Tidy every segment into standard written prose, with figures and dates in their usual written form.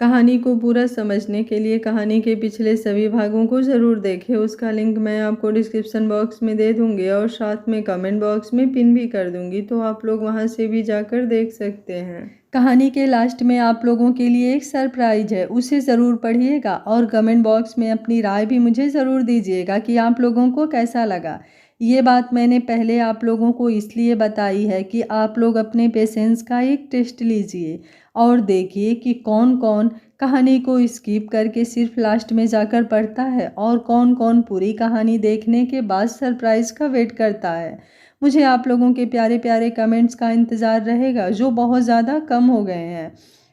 कहानी को पूरा समझने के लिए कहानी के पिछले सभी भागों को ज़रूर देखें। उसका लिंक मैं आपको डिस्क्रिप्शन बॉक्स में दे दूँगी और साथ में कमेंट बॉक्स में पिन भी कर दूँगी, तो आप लोग वहां से भी जाकर देख सकते हैं। कहानी के लास्ट में आप लोगों के लिए एक सरप्राइज है, उसे ज़रूर पढ़िएगा और कमेंट बॉक्स में अपनी राय भी मुझे ज़रूर दीजिएगा कि आप लोगों को कैसा लगा। ये बात मैंने पहले आप लोगों को इसलिए बताई है कि आप लोग अपने पेशेंस का एक टेस्ट लीजिए और देखिए कि कौन कौन कहानी को स्किप करके सिर्फ लास्ट में जाकर पढ़ता है और कौन कौन पूरी कहानी देखने के बाद सरप्राइज का वेट करता है। मुझे आप लोगों के प्यारे प्यारे कमेंट्स का इंतज़ार रहेगा, जो बहुत ज़्यादा कम हो गए हैं।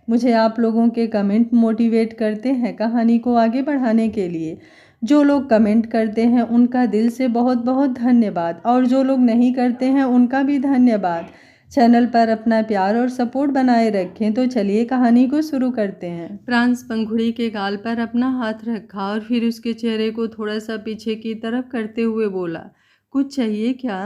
मुझे आप लोगों के कमेंट मोटिवेट करते हैं कहानी को आगे बढ़ाने के लिए। जो लोग कमेंट करते हैं उनका दिल से बहुत बहुत धन्यवाद, और जो लोग नहीं करते हैं उनका भी धन्यवाद। चैनल पर अपना प्यार और सपोर्ट बनाए रखें। तो चलिए कहानी को शुरू करते हैं। फ्रांस पंखुड़ी के गाल पर अपना हाथ रखा और फिर उसके चेहरे को थोड़ा सा पीछे की तरफ करते हुए बोला, कुछ चाहिए क्या?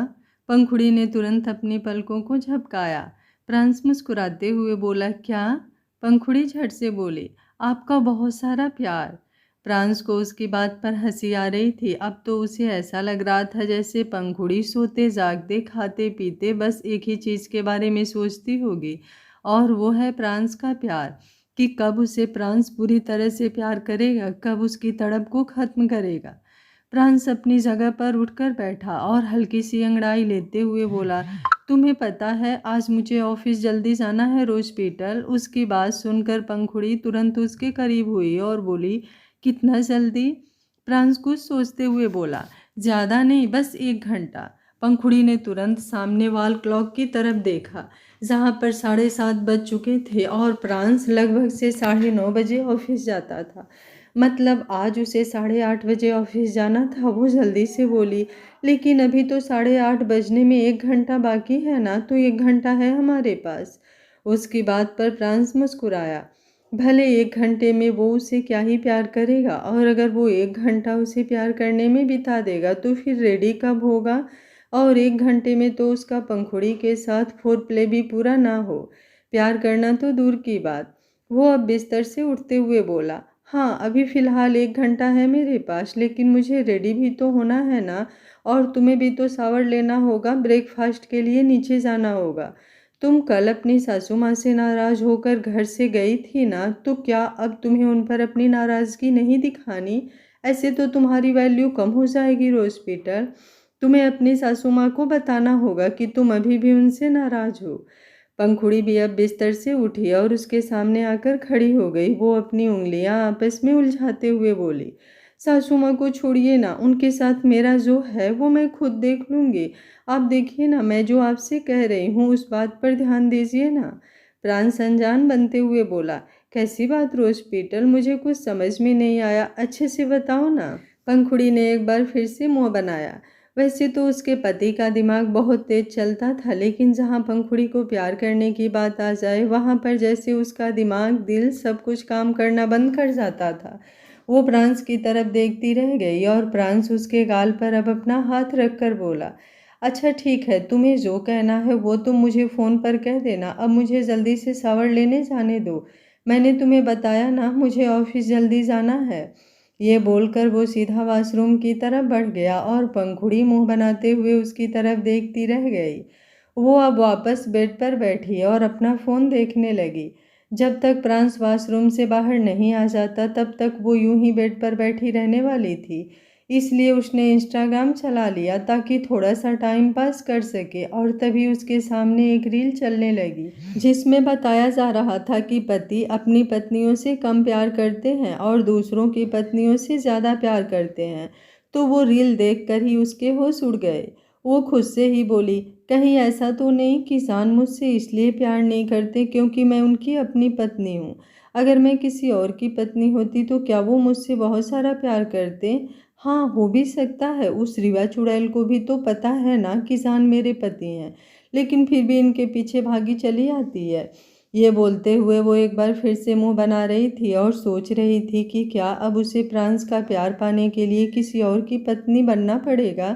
पंखुड़ी ने तुरंत अपनी पलकों को झपकाया। फ्रांस मुस्कुराते हुए बोला, क्या? पंखुड़ी झट से बोली, आपका बहुत सारा प्यार। फ्रांस को उसकी बात पर हंसी आ रही थी। अब तो उसे ऐसा लग रहा था जैसे पंखुड़ी सोते जागते खाते पीते बस एक ही चीज़ के बारे में सोचती होगी, और वो है फ्रांस का प्यार। कि कब उसे फ्रांस पूरी तरह से प्यार करेगा, कब उसकी तड़प को ख़त्म करेगा। फ्रांस अपनी जगह पर उठकर बैठा और हल्की सी अंगड़ाई लेते हुए बोला, तुम्हें पता है आज मुझे ऑफिस जल्दी जाना है रोज पीटल। उसकी बात सुनकर पंखुड़ी तुरंत उसके करीब हुई और बोली, कितना जल्दी? फ्रांस कुछ सोचते हुए बोला, ज़्यादा नहीं, बस 1 घंटा। पंखुड़ी ने तुरंत सामने वाल क्लॉक की तरफ देखा, जहाँ पर 7:30 बज चुके थे और फ्रांस लगभग से 9:30 बजे ऑफिस जाता था। मतलब आज उसे 8:30 बजे ऑफिस जाना था। वो जल्दी से बोली, लेकिन अभी तो 8:30 बजने में 1 घंटा बाकी है ना, तो 1 घंटा है हमारे पास। उसकी बात पर फ्रांस मुस्कुराया। भले 1 घंटे में वो उसे क्या ही प्यार करेगा, और अगर वो 1 घंटा उसे प्यार करने में बिता देगा तो फिर रेडी कब होगा? और 1 घंटे में तो उसका पंखुड़ी के साथ फोर प्ले भी पूरा ना हो। प्यार करना तो दूर की बात। वो अब बिस्तर से उठते हुए बोला, हाँ अभी फ़िलहाल 1 घंटा है मेरे पास, लेकिन मुझे रेडी भी तो होना है ना, और तुम्हें भी तो शावर लेना होगा, ब्रेकफास्ट के लिए नीचे जाना होगा। तुम कल अपनी सासू माँ से नाराज़ होकर घर से गई थी ना, तो क्या अब तुम्हें उन पर अपनी नाराज़गी नहीं दिखानी? ऐसे तो तुम्हारी वैल्यू कम हो जाएगी रोज़ पीटर। तुम्हें अपनी सासू माँ को बताना होगा कि तुम अभी भी उनसे नाराज़ हो। पंखुड़ी भी अब बिस्तर से उठी और उसके सामने आकर खड़ी हो गई। वो अपनी उंगलियां आपस में उलझाते हुए बोली, सासू माँ को छोड़िए ना, उनके साथ मेरा जो है वो मैं खुद देख लूँगी। आप देखिए ना, मैं जो आपसे कह रही हूँ उस बात पर ध्यान दीजिए ना। फ्रांस अनजान बनते हुए बोला, कैसी बात रोज पीटल, मुझे कुछ समझ में नहीं आया, अच्छे से बताओ ना। पंखुड़ी ने एक बार फिर से मुँह बनाया। वैसे तो उसके पति का दिमाग बहुत तेज चलता था, लेकिन जहाँ पंखुड़ी को प्यार करने की बात आ जाए वहाँ पर जैसे उसका दिमाग दिल सब कुछ काम करना बंद कर जाता था। वो फ्रांस की तरफ देखती रह गई और फ्रांस उसके गाल पर अब अपना हाथ रखकर बोला, अच्छा ठीक है, तुम्हें जो कहना है वो तुम मुझे फ़ोन पर कह देना। अब मुझे जल्दी से शावर लेने जाने दो। मैंने तुम्हें बताया ना, मुझे ऑफिस जल्दी जाना है। ये बोलकर वो सीधा वॉशरूम की तरफ बढ़ गया और पंखुड़ी मुंह बनाते हुए उसकी तरफ देखती रह गई। वो अब वापस बेड पर बैठी और अपना फ़ोन देखने लगी। जब तक फ्रांस वॉशरूम से बाहर नहीं आ जाता तब तक वो यूं ही बेड पर बैठी रहने वाली थी। इसलिए उसने इंस्टाग्राम चला लिया ताकि थोड़ा सा टाइम पास कर सके, और तभी उसके सामने एक रील चलने लगी जिसमें बताया जा रहा था कि पति अपनी पत्नियों से कम प्यार करते हैं और दूसरों की पत्नियों से ज़्यादा प्यार करते हैं। तो वो रील देखकर ही उसके होश उड़ गए। वो खुद से ही बोली, कहीं ऐसा तो नहीं कि जान मुझसे इसलिए प्यार नहीं करते क्योंकि मैं उनकी अपनी पत्नी हूँ। अगर मैं किसी और की पत्नी होती तो क्या वो मुझसे बहुत सारा प्यार करते? हाँ, हो भी सकता है। उस रीवा चुड़ैल को भी तो पता है ना कि जान मेरे पति हैं, लेकिन फिर भी इनके पीछे भागी चली आती है। ये बोलते हुए वो एक बार फिर से मुंह बना रही थी और सोच रही थी कि क्या अब उसे फ्रांस का प्यार पाने के लिए किसी और की पत्नी बनना पड़ेगा।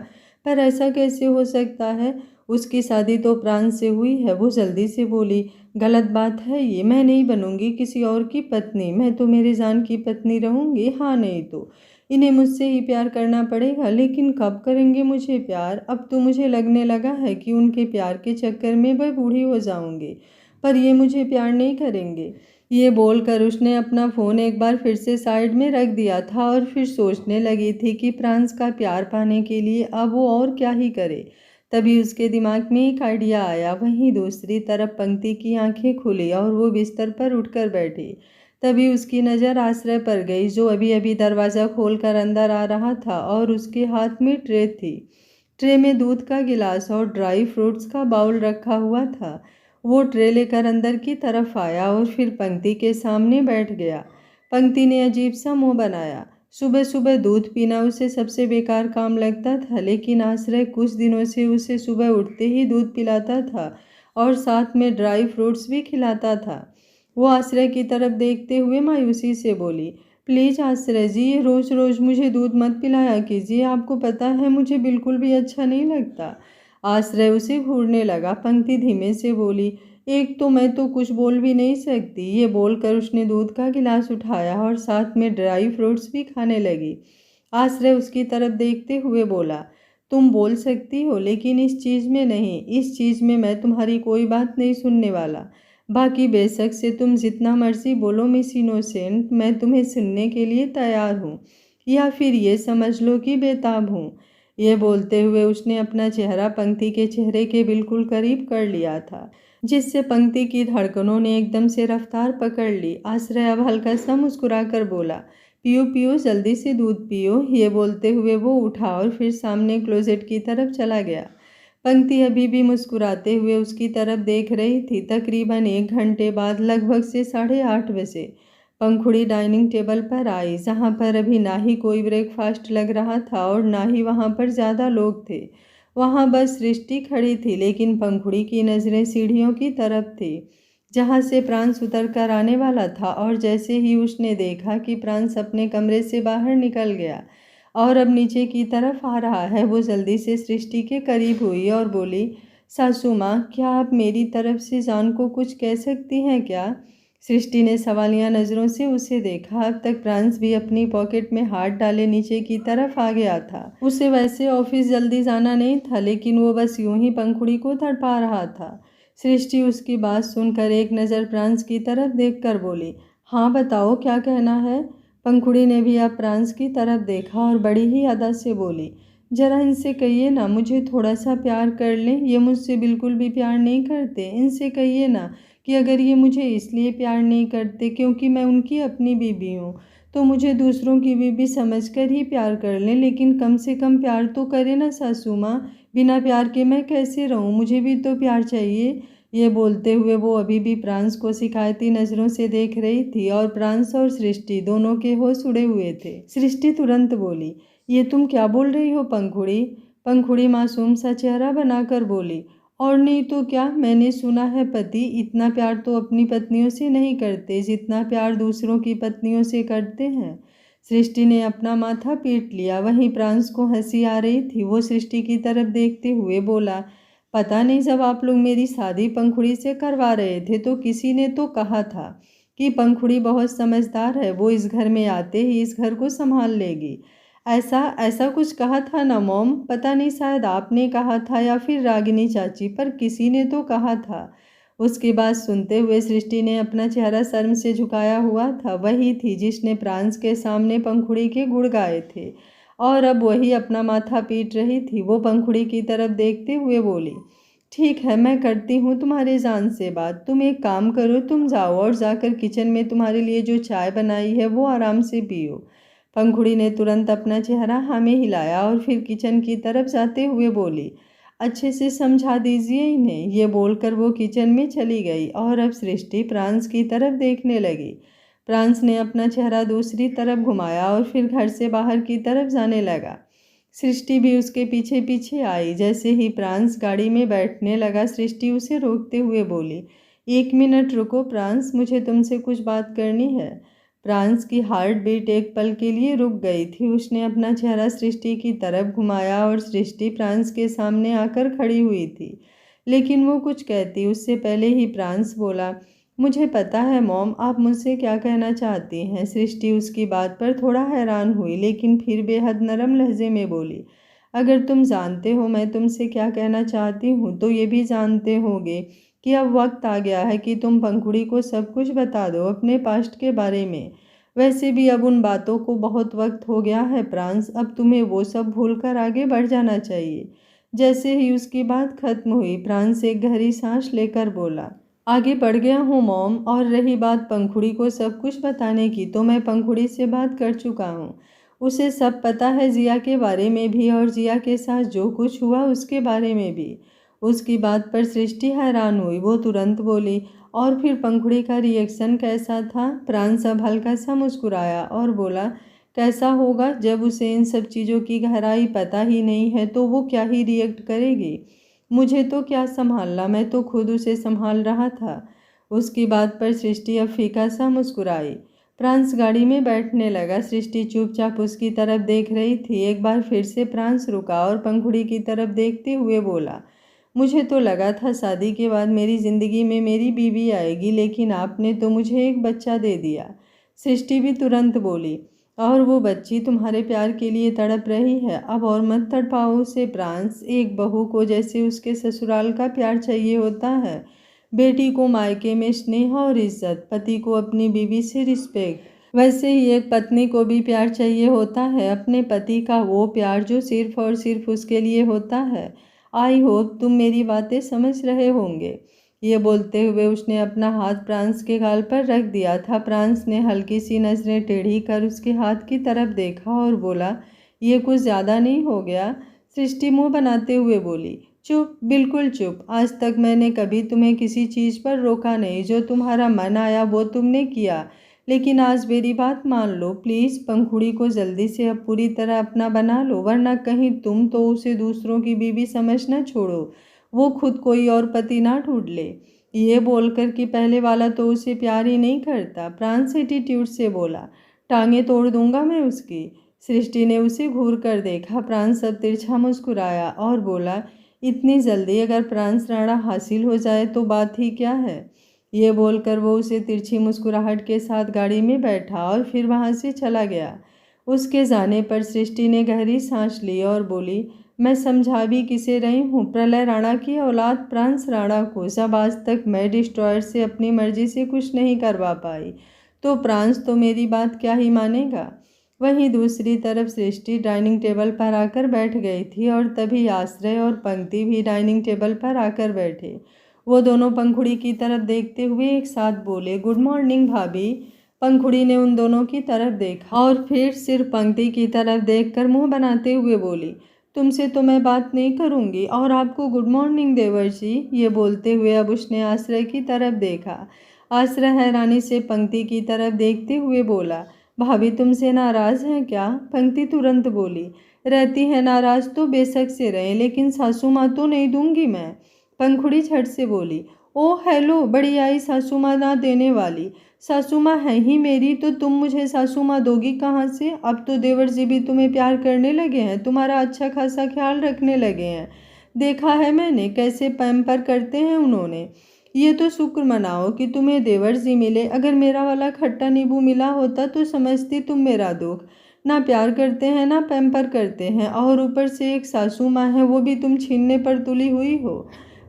पर ऐसा कैसे हो सकता है? उसकी शादी तो प्राण से हुई है। वो जल्दी से बोली, गलत बात है ये, मैं नहीं बनूंगी किसी और की पत्नी, मैं तो मेरे जान की पत्नी रहूंगी। हाँ नहीं तो इन्हें मुझसे ही प्यार करना पड़ेगा। लेकिन कब करेंगे मुझे प्यार? अब तो मुझे लगने लगा है कि उनके प्यार के चक्कर में मैं बूढ़ी हो जाऊंगी, पर ये मुझे प्यार नहीं करेंगे। ये बोलकर उसने अपना फ़ोन एक बार फिर से साइड में रख दिया था और फिर सोचने लगी थी कि प्रांस का प्यार पाने के लिए अब वो और क्या ही करे। तभी उसके दिमाग में एक आइडिया आया। वहीं दूसरी तरफ पंक्ति की आंखें खुली और वो बिस्तर पर उठकर बैठी। तभी उसकी नज़र आश्रय पर गई, जो अभी अभी दरवाज़ा खोलकर अंदर आ रहा था और उसके हाथ में ट्रे थी। ट्रे में दूध का गिलास और ड्राई फ्रूट्स का बाउल रखा हुआ था। वो ट्रे लेकर अंदर की तरफ आया और फिर पंक्ति के सामने बैठ गया। पंक्ति ने अजीब सा मुंह बनाया। सुबह सुबह दूध पीना उसे सबसे बेकार काम लगता था, लेकिन आश्रय कुछ दिनों से उसे सुबह उठते ही दूध पिलाता था और साथ में ड्राई फ्रूट्स भी खिलाता था। वो आश्रय की तरफ देखते हुए मायूसी से बोली, प्लीज़ आश्रय जी, ये रोज़ रोज़ मुझे दूध मत पिलाया कीजिए, आपको पता है मुझे बिल्कुल भी अच्छा नहीं लगता। आश्रय उसे घूरने लगा। पंक्ति धीमे से बोली, एक तो मैं तो कुछ बोल भी नहीं सकती। ये बोलकर उसने दूध का गिलास उठाया और साथ में ड्राई फ्रूट्स भी खाने लगी। आश्रय उसकी तरफ देखते हुए बोला, तुम बोल सकती हो लेकिन इस चीज़ में नहीं, इस चीज़ में मैं तुम्हारी कोई बात नहीं सुनने वाला। बाकी बेशक से तुम जितना मर्जी बोलो मिस इनोसेंट, मैं तुम्हें सुनने के लिए तैयार हूँ, या फिर ये समझ लो कि बेताब हूँ। ये बोलते हुए उसने अपना चेहरा पंक्ति के चेहरे के बिल्कुल करीब कर लिया था, जिससे पंक्ति की धड़कनों ने एकदम से रफ्तार पकड़ ली। आश्रय अब हल्का सा मुस्कुराकर बोला, पियो पियो, जल्दी से दूध पियो। ये बोलते हुए वो उठा और फिर सामने क्लोजेट की तरफ चला गया। पंक्ति अभी भी मुस्कुराते हुए उसकी तरफ देख रही थी। तकरीबन 1 घंटे बाद, लगभग से 8:30 बजे, पंखुड़ी डाइनिंग टेबल पर आई, जहाँ पर अभी ना ही कोई ब्रेकफास्ट लग रहा था और ना ही वहाँ पर ज़्यादा लोग थे। वहाँ बस सृष्टि खड़ी थी, लेकिन पंखुड़ी की नज़रें सीढ़ियों की तरफ थी, जहाँ से प्रांस उतर कर आने वाला था। और जैसे ही उसने देखा कि प्रांस अपने कमरे से बाहर निकल गया और अब नीचे की तरफ आ रहा है, वो जल्दी से सृष्टि के करीब हुई और बोली, सासू माँ, क्या आप मेरी तरफ से जान को कुछ कह सकती हैं क्या? सृष्टि ने सवालिया नज़रों से उसे देखा। अब तक प्रांस भी अपनी पॉकेट में हाथ डाले नीचे की तरफ आ गया था। उसे वैसे ऑफिस जल्दी जाना नहीं था, लेकिन वो बस यूं ही पंखुड़ी को तड़पा रहा था। सृष्टि उसकी बात सुनकर एक नज़र प्रांस की तरफ देखकर बोली, हाँ बताओ, क्या कहना है? पंखुड़ी ने भी अब प्रांस की तरफ देखा और बड़ी ही अदा से बोली, जरा इनसे कहिए ना मुझे थोड़ा सा प्यार कर लें, ये मुझसे बिल्कुल भी प्यार नहीं करते। इनसे कहिए ना कि अगर ये मुझे इसलिए प्यार नहीं करते क्योंकि मैं उनकी अपनी बीबी हूँ, तो मुझे दूसरों की बीबी समझकर ही प्यार कर लें, लेकिन कम से कम प्यार तो करें ना सासू माँ। बिना प्यार के मैं कैसे रहूँ? मुझे भी तो प्यार चाहिए। ये बोलते हुए वो अभी भी प्रांस को शिकायती नज़रों से देख रही थी और प्रांस और सृष्टि दोनों के होश उड़े हुए थे। सृष्टि तुरंत बोली, ये तुम क्या बोल रही हो पंखुड़ी? पंखुड़ी मासूम सा चेहरा बनाकर बोली, और नहीं तो क्या, मैंने सुना है पति इतना प्यार तो अपनी पत्नियों से नहीं करते जितना प्यार दूसरों की पत्नियों से करते हैं। सृष्टि ने अपना माथा पीट लिया। वहीं प्रांस को हंसी आ रही थी। वो सृष्टि की तरफ देखते हुए बोला, पता नहीं, जब आप लोग मेरी शादी पंखुड़ी से करवा रहे थे तो किसी ने तो कहा था कि पंखुड़ी बहुत समझदार है, वो इस घर में आते ही इस घर को संभाल लेगी। ऐसा ऐसा कुछ कहा था ना मॉम? पता नहीं, शायद आपने कहा था या फिर रागिनी चाची, पर किसी ने तो कहा था। उसकी बात सुनते हुए सृष्टि ने अपना चेहरा शर्म से झुकाया हुआ था। वही थी जिसने प्रांस के सामने पंखुड़ी के गुण गाए थे और अब वही अपना माथा पीट रही थी। वो पंखुड़ी की तरफ देखते हुए बोली, ठीक है, मैं करती हूँ तुम्हारे जान से बात। तुम एक काम करो, तुम जाओ और जाकर किचन में तुम्हारे लिए जो चाय बनाई है वो आराम से पियो। पंखुड़ी ने तुरंत अपना चेहरा हाँ में हिलाया और फिर किचन की तरफ जाते हुए बोली, अच्छे से समझा दीजिए इन्हें। ये बोलकर वो किचन में चली गई और अब सृष्टि प्रांस की तरफ देखने लगी। प्रांस ने अपना चेहरा दूसरी तरफ घुमाया और फिर घर से बाहर की तरफ जाने लगा। सृष्टि भी उसके पीछे पीछे आई। जैसे ही प्रांस गाड़ी में बैठने लगा, सृष्टि उसे रोकते हुए बोली, 1 मिनट रुको प्रांस, मुझे तुमसे कुछ बात करनी है। प्रांस की हार्ट बीट एक पल के लिए रुक गई थी। उसने अपना चेहरा सृष्टि की तरफ घुमाया और सृष्टि प्रांस के सामने आकर खड़ी हुई थी, लेकिन वो कुछ कहती उससे पहले ही प्रांस बोला, मुझे पता है मॉम, आप मुझसे क्या कहना चाहती हैं। सृष्टि उसकी बात पर थोड़ा हैरान हुई, लेकिन फिर बेहद नरम लहजे में बोली, अगर तुम जानते हो मैं तुमसे क्या कहना चाहती हूँ तो ये भी जानते होगे कि अब वक्त आ गया है कि तुम पंखुड़ी को सब कुछ बता दो अपने पास्ट के बारे में। वैसे भी अब उन बातों को बहुत वक्त हो गया है प्रांस, अब तुम्हें वो सब भूलकर आगे बढ़ जाना चाहिए। जैसे ही उसकी बात खत्म हुई, प्रांस एक गहरी सांस लेकर बोला, आगे बढ़ गया हूँ मॉम, और रही बात पंखुड़ी को सब कुछ बताने की, तो मैं पंखुड़ी से बात कर चुका हूँ। उसे सब पता है जिया के बारे में भी और जिया के साथ जो कुछ हुआ उसके बारे में भी। उसकी बात पर सृष्टि हैरान हुई। वो तुरंत बोली, और फिर पंखुड़ी का रिएक्शन कैसा था। प्रांस अब हल्का सा मुस्कुराया और बोला, कैसा होगा, जब उसे इन सब चीज़ों की गहराई पता ही नहीं है तो वो क्या ही रिएक्ट करेगी। मुझे तो क्या संभालना, मैं तो खुद उसे संभाल रहा था। उसकी बात पर सृष्टि अब फीका सा मुस्कुराई। प्रांस गाड़ी में बैठने लगा। सृष्टि चुपचाप उसकी तरफ देख रही थी। एक बार फिर से प्रांस रुका और पंखुड़ी की तरफ देखते हुए बोला, मुझे तो लगा था शादी के बाद मेरी ज़िंदगी में मेरी बीवी आएगी, लेकिन आपने तो मुझे एक बच्चा दे दिया। सृष्टि भी तुरंत बोली, और वो बच्ची तुम्हारे प्यार के लिए तड़प रही है। अब और मत तड़पाओ उसे प्रांस। एक बहू को जैसे उसके ससुराल का प्यार चाहिए होता है, बेटी को मायके में स्नेह और इज्जत, पति को अपनी बीवी से रिस्पेक्ट, वैसे ही एक पत्नी को भी प्यार चाहिए होता है, अपने पति का वो प्यार जो सिर्फ और सिर्फ उसके लिए होता है। आई होप तुम मेरी बातें समझ रहे होंगे। ये बोलते हुए उसने अपना हाथ प्रांस के गाल पर रख दिया था। प्रांस ने हल्की सी नज़रें टेढ़ी कर उसके हाथ की तरफ देखा और बोला, ये कुछ ज़्यादा नहीं हो गया। सृष्टि मुँह बनाते हुए बोली, चुप, बिल्कुल चुप। आज तक मैंने कभी तुम्हें किसी चीज़ पर रोका नहीं। जो तुम्हारा मन आया वो तुमने किया, लेकिन आज मेरी बात मान लो प्लीज़। पंखुड़ी को जल्दी से अब पूरी तरह अपना बना लो, वरना कहीं तुम तो उसे दूसरों की बीवी समझना छोड़ो, वो खुद कोई और पति ना ढूंढ ले। ये बोलकर कि पहले वाला तो उसे प्यार ही नहीं करता, प्रांस एटीट्यूड से बोला, टांगे तोड़ दूंगा मैं उसकी। सृष्टि ने उसे घूर कर देखा। प्रांस अब तिरछा मुस्कुराया और बोला, इतनी जल्दी अगर प्रांस राणा हासिल हो जाए तो बात ही क्या है। ये बोलकर वो उसे तिरछी मुस्कुराहट के साथ गाड़ी में बैठा और फिर वहाँ से चला गया। उसके जाने पर सृष्टि ने गहरी सांस ली और बोली, मैं समझा भी किसे रही हूँ प्रलय राणा की औलाद प्रांस राणा को। जब आज तक मैं डिस्ट्रॉयर से अपनी मर्जी से कुछ नहीं करवा पाई, तो प्रांस तो मेरी बात क्या ही मानेगा। वहीं दूसरी तरफ सृष्टि डाइनिंग टेबल पर आकर बैठ गई थी और तभी आश्रय और पंक्ति भी डाइनिंग टेबल पर आकर बैठे। वो दोनों पंखुड़ी की तरफ देखते हुए एक साथ बोले, गुड मॉर्निंग भाभी। पंखुड़ी ने उन दोनों की तरफ देखा और फिर सिर्फ पंक्ति की तरफ देखकर मुंह बनाते हुए बोली, तुमसे तो मैं बात नहीं करूंगी, और आपको गुड मॉर्निंग देवर जी। ये बोलते हुए अब उसने आश्रय की तरफ देखा। आश्रय हैरानी से पंक्ति की तरफ देखते हुए बोला, भाभी तुमसे नाराज़ हैं क्या। पंक्ति तुरंत बोली, रहती है नाराज़ तो बेशक से रहे, लेकिन सासू माँ तो नहीं दूंगी मैं। पंखुड़ी झट से बोली, ओ हेलो, बड़ी आई सासू माँ ना देने वाली। सासू माँ है ही मेरी, तो तुम मुझे सासू माँ दोगी कहाँ से। अब तो देवर जी भी तुम्हें प्यार करने लगे हैं, तुम्हारा अच्छा खासा ख्याल रखने लगे हैं। देखा है मैंने कैसे पैम्पर करते हैं उन्होंने। ये तो शुक्र मनाओ कि तुम्हें देवर जी मिले, अगर मेरा वाला खट्टा नींबू मिला होता तो समझती तुम मेरा दुख। ना प्यार करते हैं ना पैम्पर करते हैं, और ऊपर से एक सासू माँ है, वो भी तुम छीनने पर तुली हुई हो।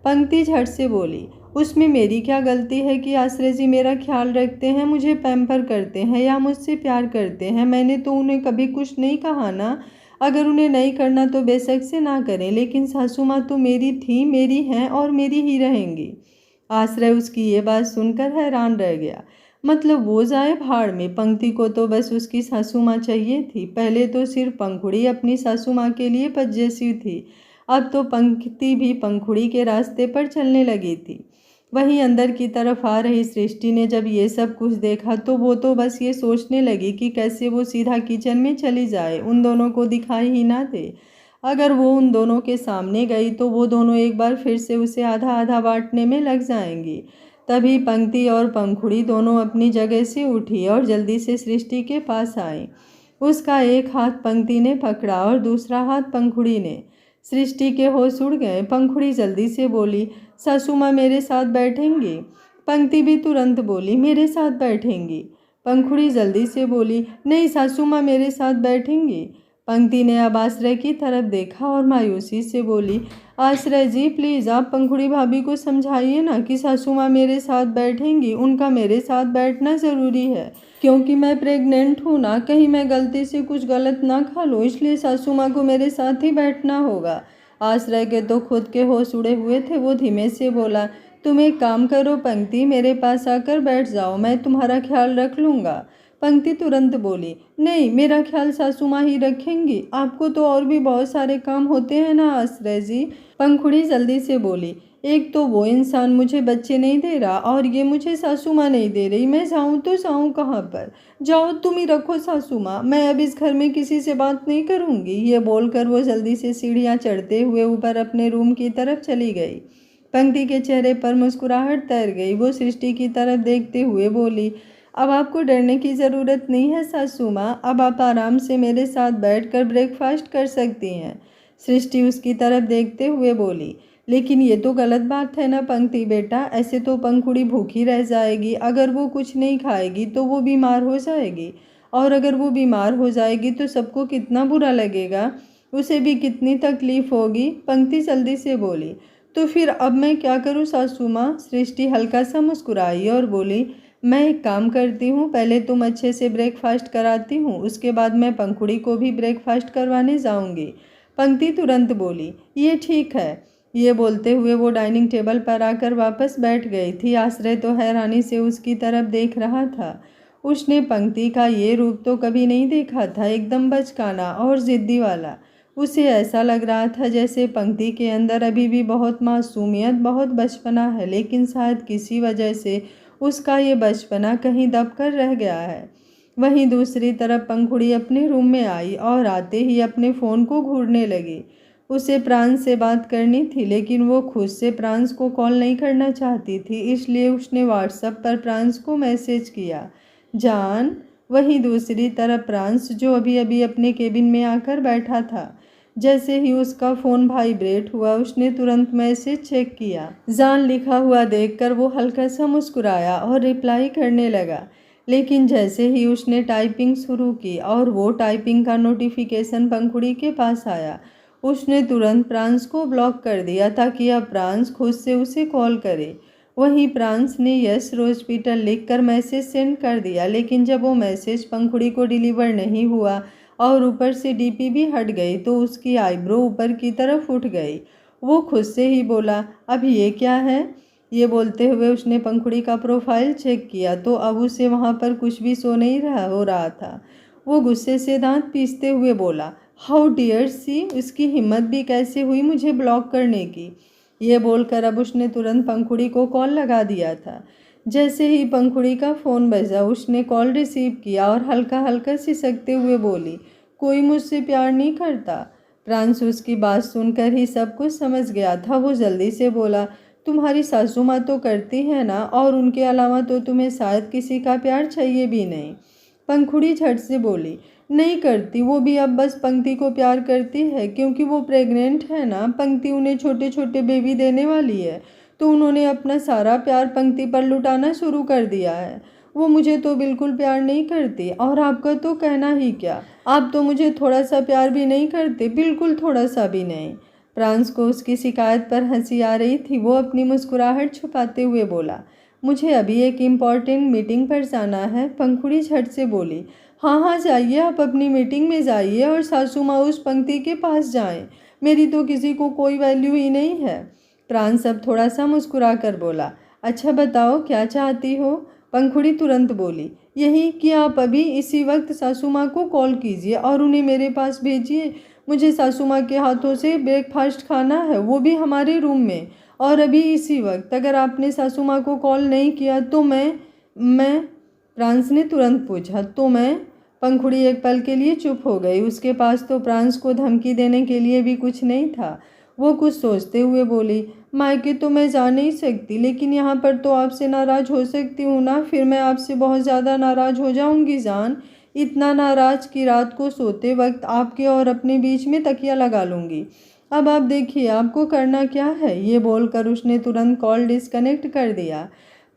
पंक्ति झट से बोली, उसमें मेरी क्या गलती है कि आश्रय जी मेरा ख्याल रखते हैं, मुझे पैम्पर करते हैं या मुझसे प्यार करते हैं। मैंने तो उन्हें कभी कुछ नहीं कहा ना। अगर उन्हें नहीं करना तो बेशक से ना करें, लेकिन सासू माँ तो मेरी थी, मेरी हैं और मेरी ही रहेंगी। आश्रय उसकी ये बात सुनकर हैरान रह गया। मतलब वो जाए भाड़ में, पंक्ति को तो बस उसकी सासू माँ चाहिए थी। पहले तो सिर्फ पंखुड़ी अपनी सासू माँ के लिए पजेसिव थी, अब तो पंक्ति भी पंखुड़ी के रास्ते पर चलने लगी थी। वहीं अंदर की तरफ आ रही सृष्टि ने जब ये सब कुछ देखा तो वो तो बस ये सोचने लगी कि कैसे वो सीधा किचन में चली जाए, उन दोनों को दिखाई ही ना दे। अगर वो उन दोनों के सामने गई तो वो दोनों एक बार फिर से उसे आधा आधा बांटने में लग जाएंगी। तभी पंक्ति और पंखुड़ी दोनों अपनी जगह से उठी और जल्दी से सृष्टि के पास आई। उसका एक हाथ पंक्ति ने पकड़ा और दूसरा हाथ पंखुड़ी ने। सृष्टि के होश उड़ गए। पंखुड़ी जल्दी से बोली, सासू माँ मेरे साथ बैठेंगी। पंक्ति भी तुरंत बोली, मेरे साथ बैठेंगी। पंखुड़ी जल्दी से बोली, नहीं सासू माँ मेरे साथ बैठेंगी। पंक्ति ने अब आश्रय की तरफ देखा और मायूसी से बोली, आश्रय जी प्लीज़ आप पंखुड़ी भाभी को समझाइए ना कि सासू माँ मेरे साथ बैठेंगी, उनका मेरे साथ बैठना ज़रूरी है क्योंकि मैं प्रेग्नेंट हूँ ना, कहीं मैं गलती से कुछ गलत ना खा लूँ, इसलिए सासू माँ को मेरे साथ ही बैठना होगा। आश्रय के तो खुद के होश उड़े हुए थे। वो धीमे से बोला, तुम एक काम करो पंक्ति, मेरे पास आकर बैठ जाओ, मैं तुम्हारा ख्याल रख लूँगा। पंक्ति तुरंत बोली, नहीं मेरा ख्याल सासू माँ ही रखेंगी, आपको तो और भी बहुत सारे काम होते हैं ना आश्रय जी। पंखुड़ी जल्दी से बोली, एक तो वो इंसान मुझे बच्चे नहीं दे रहा और ये मुझे सासू माँ नहीं दे रही, मैं जाऊँ तो जाऊँ कहाँ पर? जाओ तुम ही रखो सासू माँ, मैं अब इस घर में किसी से बात नहीं करूँगी। ये बोलकर वो जल्दी से सीढ़ियाँ चढ़ते हुए ऊपर अपने रूम की तरफ चली गई। पंक्ति के चेहरे पर मुस्कुराहट तैर गई। वो सृष्टि की तरफ देखते हुए बोली, अब आपको डरने की ज़रूरत नहीं है सासू माँ, अब आप आराम से मेरे साथ बैठकर ब्रेकफास्ट कर सकती हैं। सृष्टि उसकी तरफ देखते हुए बोली, लेकिन ये तो गलत बात है ना पंक्ति बेटा, ऐसे तो पंखुड़ी भूखी रह जाएगी, अगर वो कुछ नहीं खाएगी तो वो बीमार हो जाएगी, और अगर वो बीमार हो जाएगी तो सबको कितना बुरा लगेगा, उसे भी कितनी तकलीफ होगी। पंक्ति जल्दी से बोली, तो फिर अब मैं क्या करूँ सासू माँ? सृष्टि हल्का सा मुस्कुराई और बोली, मैं एक काम करती हूँ, पहले तुम अच्छे से ब्रेकफास्ट कराती हूँ, उसके बाद मैं पंखुड़ी को भी ब्रेकफास्ट करवाने जाऊँगी। पंक्ति तुरंत बोली, ये ठीक है। ये बोलते हुए वो डाइनिंग टेबल पर आकर वापस बैठ गई थी। आश्रय तो हैरानी से उसकी तरफ देख रहा था। उसने पंक्ति का ये रूप तो कभी नहीं देखा था, एकदम बचकाना और ज़िद्दी वाला। उसे ऐसा लग रहा था जैसे पंक्ति के अंदर अभी भी बहुत मासूमियत, बहुत बचपना है, लेकिन शायद किसी वजह से उसका ये बचपना कहीं दब कर रह गया है। वहीं दूसरी तरफ पंखुड़ी अपने रूम में आई और आते ही अपने फ़ोन को घूरने लगी। उसे प्रांस से बात करनी थी, लेकिन वो खुद से प्रांस को कॉल नहीं करना चाहती थी, इसलिए उसने व्हाट्सएप पर प्रांस को मैसेज किया, जान। वहीं दूसरी तरफ प्रांस जो अभी अभी अपने केबिन में आकर बैठा था, जैसे ही उसका फ़ोन वाइब्रेट हुआ उसने तुरंत मैसेज चेक किया। जान लिखा हुआ देखकर वो हल्का सा मुस्कुराया और रिप्लाई करने लगा, लेकिन जैसे ही उसने टाइपिंग शुरू की और वो टाइपिंग का नोटिफिकेशन पंखुड़ी के पास आया, उसने तुरंत प्रांस को ब्लॉक कर दिया ताकि अब प्रांस खुद से उसे कॉल करे। वहीं प्रांस ने यस हॉस्पिटल लिखकर मैसेज सेंड कर दिया, लेकिन जब वो मैसेज पंखुड़ी को डिलीवर नहीं हुआ और ऊपर से डीपी भी हट गई तो उसकी आईब्रो ऊपर की तरफ उठ गई। वो खुद से ही बोला, अब ये क्या है? ये बोलते हुए उसने पंखुड़ी का प्रोफाइल चेक किया तो अब उसे वहाँ पर कुछ भी शो नहीं हो रहा था। वो गुस्से से दांत पीसते हुए बोला, हाउ डियर सी, उसकी हिम्मत भी कैसे हुई मुझे ब्लॉक करने की। ये बोलकर अब उसने तुरंत पंखुड़ी को कॉल लगा दिया था। जैसे ही पंखुड़ी का फ़ोन बजा उसने कॉल रिसीव किया और हल्का हल्का सिसकते हुए बोली, कोई मुझसे प्यार नहीं करता। प्रांस उसकी बात सुनकर ही सब कुछ समझ गया था। वो जल्दी से बोला, तुम्हारी सासू माँ तो करती है ना, और उनके अलावा तो तुम्हें शायद किसी का प्यार चाहिए भी नहीं। पंखुड़ी झट से बोली, नहीं करती, वो भी अब बस पंक्ति को प्यार करती है क्योंकि वो प्रेग्नेंट है ना, पंक्ति उन्हें छोटे छोटे बेबी देने वाली है, तो उन्होंने अपना सारा प्यार पंक्ति पर लुटाना शुरू कर दिया है। वो मुझे तो बिल्कुल प्यार नहीं करती, और आपका तो कहना ही क्या, आप तो मुझे थोड़ा सा प्यार भी नहीं करते, बिल्कुल थोड़ा सा भी नहीं। प्रांस को उसकी शिकायत पर हंसी आ रही थी। वो अपनी मुस्कुराहट छुपाते हुए बोला, मुझे अभी एक इम्पॉर्टेंट मीटिंग पर जाना है। पंखुड़ी झट से बोली, हाँ हाँ जाइए, आप अपनी मीटिंग में जाइए और सासू माँ उस पंक्ति के पास जाएं, मेरी तो किसी को कोई वैल्यू ही नहीं है। प्रांस अब थोड़ा सा मुस्कुरा कर बोला, अच्छा बताओ क्या चाहती हो? पंखुड़ी तुरंत बोली, यही कि आप अभी इसी वक्त सासू माँ को कॉल कीजिए और उन्हें मेरे पास भेजिए। मुझे सासू माँ के हाथों से ब्रेकफास्ट खाना है, वो भी हमारे रूम में, और अभी इसी वक्त। अगर आपने सासू माँ को कॉल नहीं किया तो मैं प्रांस ने तुरंत पूछा, तो मैं? पंखुड़ी एक पल के लिए चुप हो गई। उसके पास तो प्रांस को धमकी देने के लिए भी कुछ नहीं था। वो कुछ सोचते हुए बोली, मायके तो मैं जा नहीं सकती, लेकिन यहाँ पर तो आपसे नाराज़ हो सकती हूँ ना। फिर मैं आपसे बहुत ज़्यादा नाराज़ हो जाऊँगी जान, इतना नाराज़ कि रात को सोते वक्त आपके और अपने बीच में तकिया लगा लूँगी। अब आप देखिए आपको करना क्या है। ये बोलकर उसने तुरंत कॉल डिस्कनेक्ट कर दिया।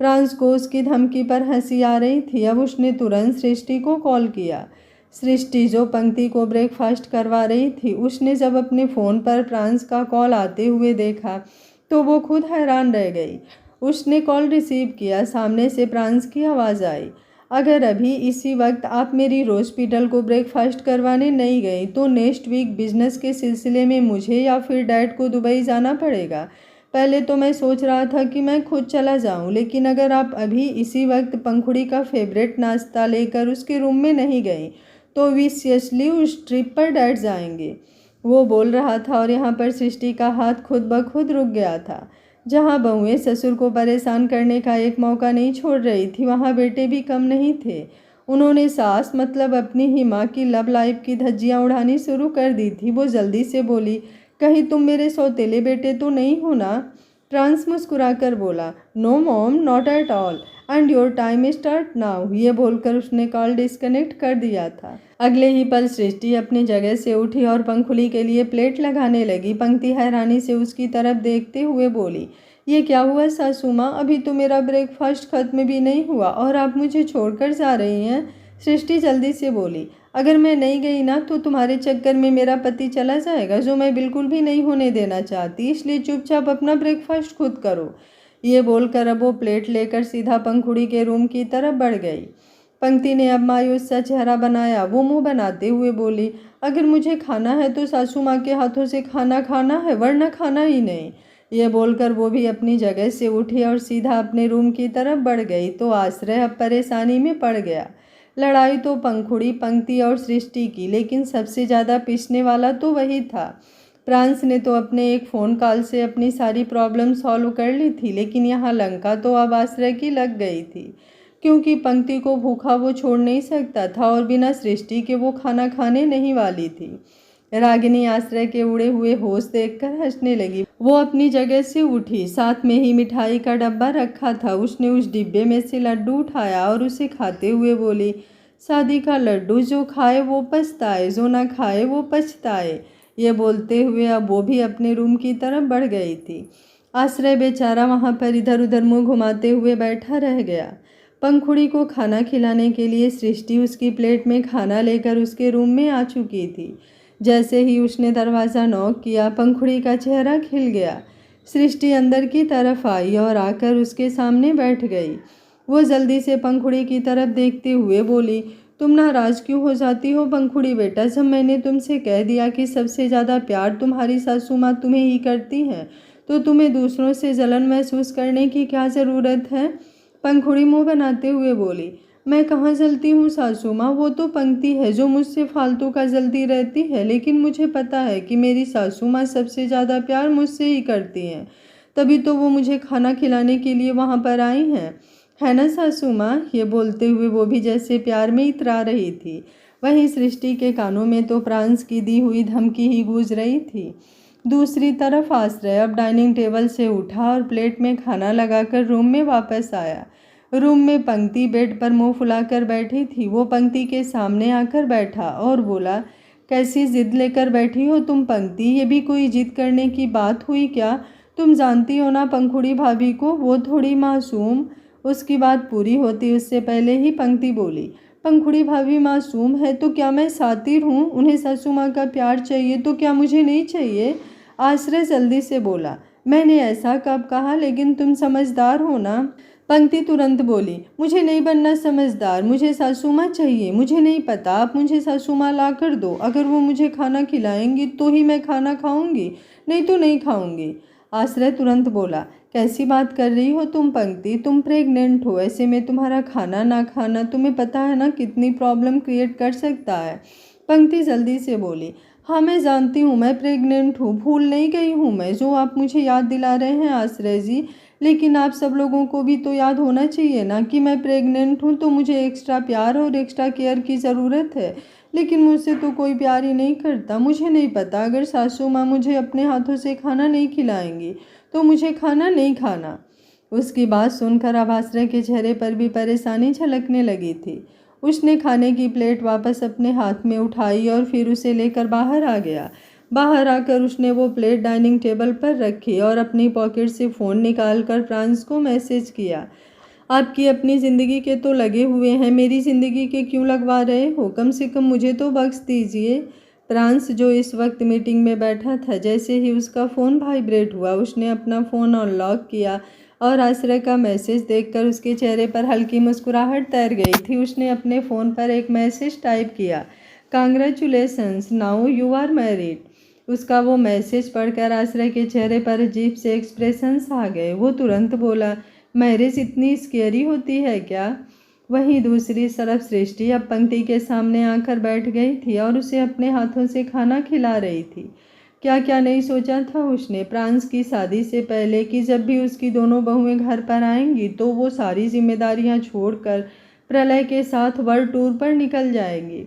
प्रांस को उसकी धमकी पर हंसी आ रही थी। अब उसने तुरंत सृष्टि को कॉल किया। सृष्टि जो पंक्ति को ब्रेकफास्ट करवा रही थी, उसने जब अपने फ़ोन पर प्रांस का कॉल आते हुए देखा तो वो खुद हैरान रह गई। उसने कॉल रिसीव किया। सामने से प्रांस की आवाज़ आई, अगर अभी इसी वक्त आप मेरी हॉस्पिटल को ब्रेकफास्ट करवाने नहीं गई तो नेक्स्ट वीक बिजनेस के सिलसिले में मुझे या फिर डैड को दुबई जाना पड़ेगा। पहले तो मैं सोच रहा था कि मैं खुद चला जाऊं, लेकिन अगर आप अभी इसी वक्त पंखुड़ी का फेवरेट नाश्ता लेकर उसके रूम में नहीं गई तो विशियसली उस ट्रिप पर डैड जाएंगे। वो बोल रहा था और यहाँ पर सृष्टि का हाथ खुद ब खुद रुक गया था। जहाँ बहुएं ससुर को परेशान करने का एक मौका नहीं छोड़ रही थी, वहाँ बेटे भी कम नहीं थे। उन्होंने सास मतलब अपनी ही माँ की लव लाइफ की धज्जियाँ उड़ानी शुरू कर दी थी। वो जल्दी से बोली, कहीं तुम मेरे सौतेले बेटे तो नहीं हो ना? फ्रांस मुस्कुराकर बोला, no mom, not at all, and your time start now. ये बोलकर उसने कॉल डिस्कनेक्ट कर दिया था। अगले ही पल सृष्टि अपनी जगह से उठी और पंखुली के लिए प्लेट लगाने लगी। पंक्ति हैरानी से उसकी तरफ देखते हुए बोली, ये क्या हुआ सासू माँ, अभी तो मेरा ब्रेकफास्ट खत्म भी नहीं हुआ और आप मुझे छोड़कर जा रही हैं। सृष्टि जल्दी से बोली, अगर मैं नहीं गई ना तो तुम्हारे चक्कर में मेरा पति चला जाएगा, जो मैं बिल्कुल भी नहीं होने देना चाहती, इसलिए चुपचाप अपना ब्रेकफास्ट खुद करो। ये बोलकर अब वो प्लेट लेकर सीधा पंखुड़ी के रूम की तरफ बढ़ गई। पंक्ति ने अब मायूस सा चेहरा बनाया। वो मुंह बनाते हुए बोली, अगर मुझे खाना है तो सासू माँ के हाथों से खाना खाना है, वरना खाना ही नहीं। ये बोलकर वो भी अपनी जगह से उठी और सीधा अपने रूम की तरफ बढ़ गई। तो आश्रय अब परेशानी में पड़ गया। लड़ाई तो पंखुड़ी, पंक्ति और सृष्टि की, लेकिन सबसे ज़्यादा पिसने वाला तो वही था। प्रांस ने तो अपने एक फ़ोन कॉल से अपनी सारी प्रॉब्लम सॉल्व कर ली थी, लेकिन यहाँ लंका तो अब आश्रय की लग गई थी, क्योंकि पंक्ति को भूखा वो छोड़ नहीं सकता था और बिना सृष्टि के वो खाना खाने नहीं वाली थी। रागिनी आश्रय के उड़े हुए होश देखकर हंसने लगी। वो अपनी जगह से उठी। साथ में ही मिठाई का डब्बा रखा था। उसने उस डिब्बे में से लड्डू उठाया और उसे खाते हुए बोली, शादी का लड्डू, जो खाए वो पछताए, जो ना खाए वो पछताए। ये बोलते हुए अब वो भी अपने रूम की तरफ बढ़ गई थी। आश्रय बेचारा वहाँ पर इधर उधर मुंह घुमाते हुए बैठा रह गया। पंखुड़ी को खाना खिलाने के लिए सृष्टि उसकी प्लेट में खाना लेकर उसके रूम में आ चुकी थी। जैसे ही उसने दरवाज़ा नॉक किया, पंखुड़ी का चेहरा खिल गया। सृष्टि अंदर की तरफ आई और आकर उसके सामने बैठ गई। वो जल्दी से पंखुड़ी की तरफ देखते हुए बोली, तुम नाराज़ क्यों हो जाती हो पंखुड़ी बेटा? जब मैंने तुमसे कह दिया कि सबसे ज़्यादा प्यार तुम्हारी सासू माँ तुम्हें ही करती हैं, तो तुम्हें दूसरों से जलन महसूस करने की क्या ज़रूरत है? पंखुड़ी मुँह बनाते हुए बोली, मैं कहाँ जलती हूँ सासू माँ, वो तो पंक्ति है जो मुझसे फालतू का जलती रहती है, लेकिन मुझे पता है कि मेरी सासू माँ सबसे ज़्यादा प्यार मुझसे ही करती हैं, तभी तो वो मुझे खाना खिलाने के लिए वहाँ पर आई हैं, है ना सासू माँ? ये बोलते हुए वो भी जैसे प्यार में इतरा रही थी। वहीं सृष्टि के कानों में तो प्रांस की दी हुई धमकी ही गूंज रही थी। दूसरी तरफ आश्रय अब डाइनिंग टेबल से उठा और प्लेट में खाना लगाकर रूम में वापस आया। रूम में पंक्ति बेड पर मुंह फुलाकर बैठी थी। वो पंक्ति के सामने आकर बैठा और बोला, कैसी जिद लेकर बैठी हो तुम पंक्ति? ये भी कोई जिद करने की बात हुई क्या? तुम जानती हो ना पंखुड़ी भाभी को, वो थोड़ी मासूम। उसकी बात पूरी होती उससे पहले ही पंक्ति बोली, पंखुड़ी भाभी मासूम है तो क्या मैं सातिर हूँ? उन्हें सासू माँ का प्यार चाहिए तो क्या मुझे नहीं चाहिए? आश्रय जल्दी से बोला, मैंने ऐसा कब कहा, लेकिन तुम समझदार हो ना? पंक्ति तुरंत बोली, मुझे नहीं बनना समझदार, मुझे सासू माँ चाहिए। मुझे नहीं पता, आप मुझे सासू माँ ला कर दो। अगर वो मुझे खाना खिलाएंगी तो ही मैं खाना खाऊंगी, नहीं तो नहीं खाऊंगी। आश्रय तुरंत बोला, कैसी बात कर रही हो तुम पंक्ति? तुम प्रेग्नेंट हो, ऐसे में तुम्हारा खाना ना खाना तुम्हें पता है ना कितनी प्रॉब्लम क्रिएट कर सकता है। पंक्ति जल्दी से बोली, हाँ मैं जानती हूँ मैं प्रेग्नेंट हूँ, भूल नहीं गई हूँ मैं, जो आप मुझे याद दिला रहे हैं आश्रय जी, लेकिन आप सब लोगों को भी तो याद होना चाहिए ना कि मैं प्रेग्नेंट हूँ, तो मुझे एक्स्ट्रा प्यार और एक्स्ट्रा केयर की ज़रूरत है। लेकिन मुझसे तो कोई प्यार ही नहीं करता। मुझे नहीं पता, अगर सासू माँ मुझे अपने हाथों से खाना नहीं खिलाएंगी तो मुझे खाना नहीं खाना। उसकी बात सुनकर अब आश्रय के चेहरे पर भी परेशानी झलकने लगी थी। उसने खाने की प्लेट वापस अपने हाथ में उठाई और फिर उसे लेकर बाहर आ गया। बाहर आकर उसने वो प्लेट डाइनिंग टेबल पर रखी और अपनी पॉकेट से फ़ोन निकालकर फ्रांस को मैसेज किया। आपकी अपनी ज़िंदगी के तो लगे हुए हैं, मेरी ज़िंदगी के क्यों लगवा रहे हो? कम से कम मुझे तो बख्श दीजिए। फ्रांस, जो इस वक्त मीटिंग में बैठा था, जैसे ही उसका फ़ोन वाइब्रेट हुआ उसने अपना फ़ोन अनलॉक किया और आश्रय का मैसेज देखकर उसके चेहरे पर हल्की मुस्कुराहट तैर गई थी। उसने अपने फ़ोन पर एक मैसेज टाइप किया, congratulations, now you are married. उसका वो मैसेज पढ़कर आश्रय के चेहरे पर अजीब से एक्सप्रेशंस आ गए। वो तुरंत बोला, मैरिज इतनी स्केरी होती है क्या? वहीं दूसरी तरफ सृष्टि अब पंक्ति के सामने आकर बैठ गई थी और उसे अपने हाथों से खाना खिला रही थी। क्या क्या नहीं सोचा था उसने फ्रांस की शादी से पहले कि जब भी उसकी दोनों बहुएं घर पर आएंगी तो वो सारी जिम्मेदारियां छोड़कर प्रलय के साथ वर्ल्ड टूर पर निकल जाएंगी।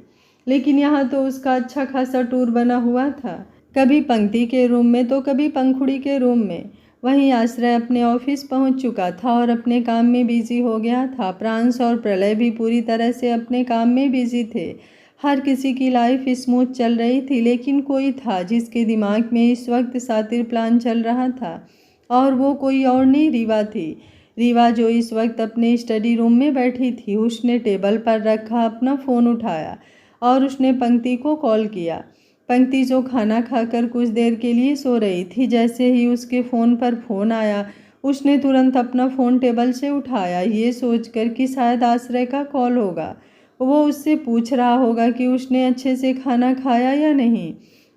लेकिन यहाँ तो उसका अच्छा खासा टूर बना हुआ था, कभी पंक्ति के रूम में तो कभी पंखुड़ी के रूम में। वहीं आश्रय अपने ऑफिस पहुंच चुका था और अपने काम में बिजी हो गया था। फ्रांस और प्रलय भी पूरी तरह से अपने काम में बिजी थे। हर किसी की लाइफ स्मूथ चल रही थी, लेकिन कोई था जिसके दिमाग में इस वक्त शातिर प्लान चल रहा था, और वो कोई और नहीं, रीवा थी। रीवा, जो इस वक्त अपने स्टडी रूम में बैठी थी। उसने टेबल पर रखा अपना फ़ोन उठाया और उसने पंक्ति को कॉल किया। पंक्ति, जो खाना खाकर कुछ देर के लिए सो रही थी, जैसे ही उसके फ़ोन पर फ़ोन आया उसने तुरंत अपना फ़ोन टेबल से उठाया, ये सोचकर कि शायद आश्रय का कॉल होगा। वो उससे पूछ रहा होगा कि उसने अच्छे से खाना खाया या नहीं,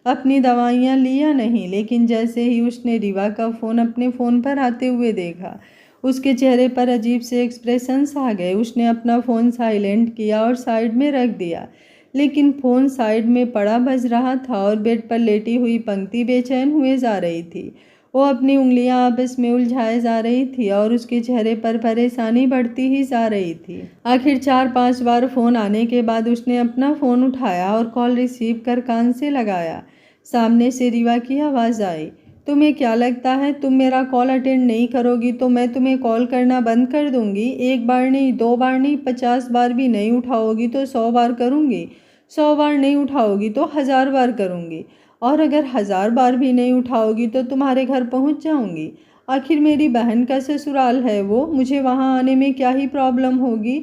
अपनी दवाइयाँ ली या नहीं। लेकिन जैसे ही उसने रीवा का फ़ोन अपने फ़ोन पर आते हुए देखा, उसके चेहरे पर अजीब से एक्सप्रेशंस आ गए। उसने अपना फ़ोन साइलेंट किया और साइड में रख दिया, लेकिन फ़ोन साइड में पड़ा बज रहा था और बेड पर लेटी हुई पंक्ति बेचैन हुए जा रही थी। वो अपनी उंगलियां आपस में उलझाए जा रही थी और उसके चेहरे पर परेशानी बढ़ती ही जा रही थी। आखिर 4-5 बार फ़ोन आने के बाद उसने अपना फ़ोन उठाया और कॉल रिसीव कर कान से लगाया। सामने से रीवा की आवाज़ आई, तुम्हें क्या लगता है तुम मेरा कॉल अटेंड नहीं करोगी तो मैं तुम्हें कॉल करना बंद कर दूंगी? एक बार नहीं, 2 बार नहीं, 50 बार भी नहीं उठाओगी तो 100 बार करूंगी। 100 बार नहीं उठाओगी तो 1000 बार करूंगी, और अगर 1000 बार भी नहीं उठाओगी तो तुम्हारे घर पहुंच जाऊंगी। आखिर मेरी बहन का ससुराल है वो, मुझे वहां आने में क्या ही प्रॉब्लम होगी?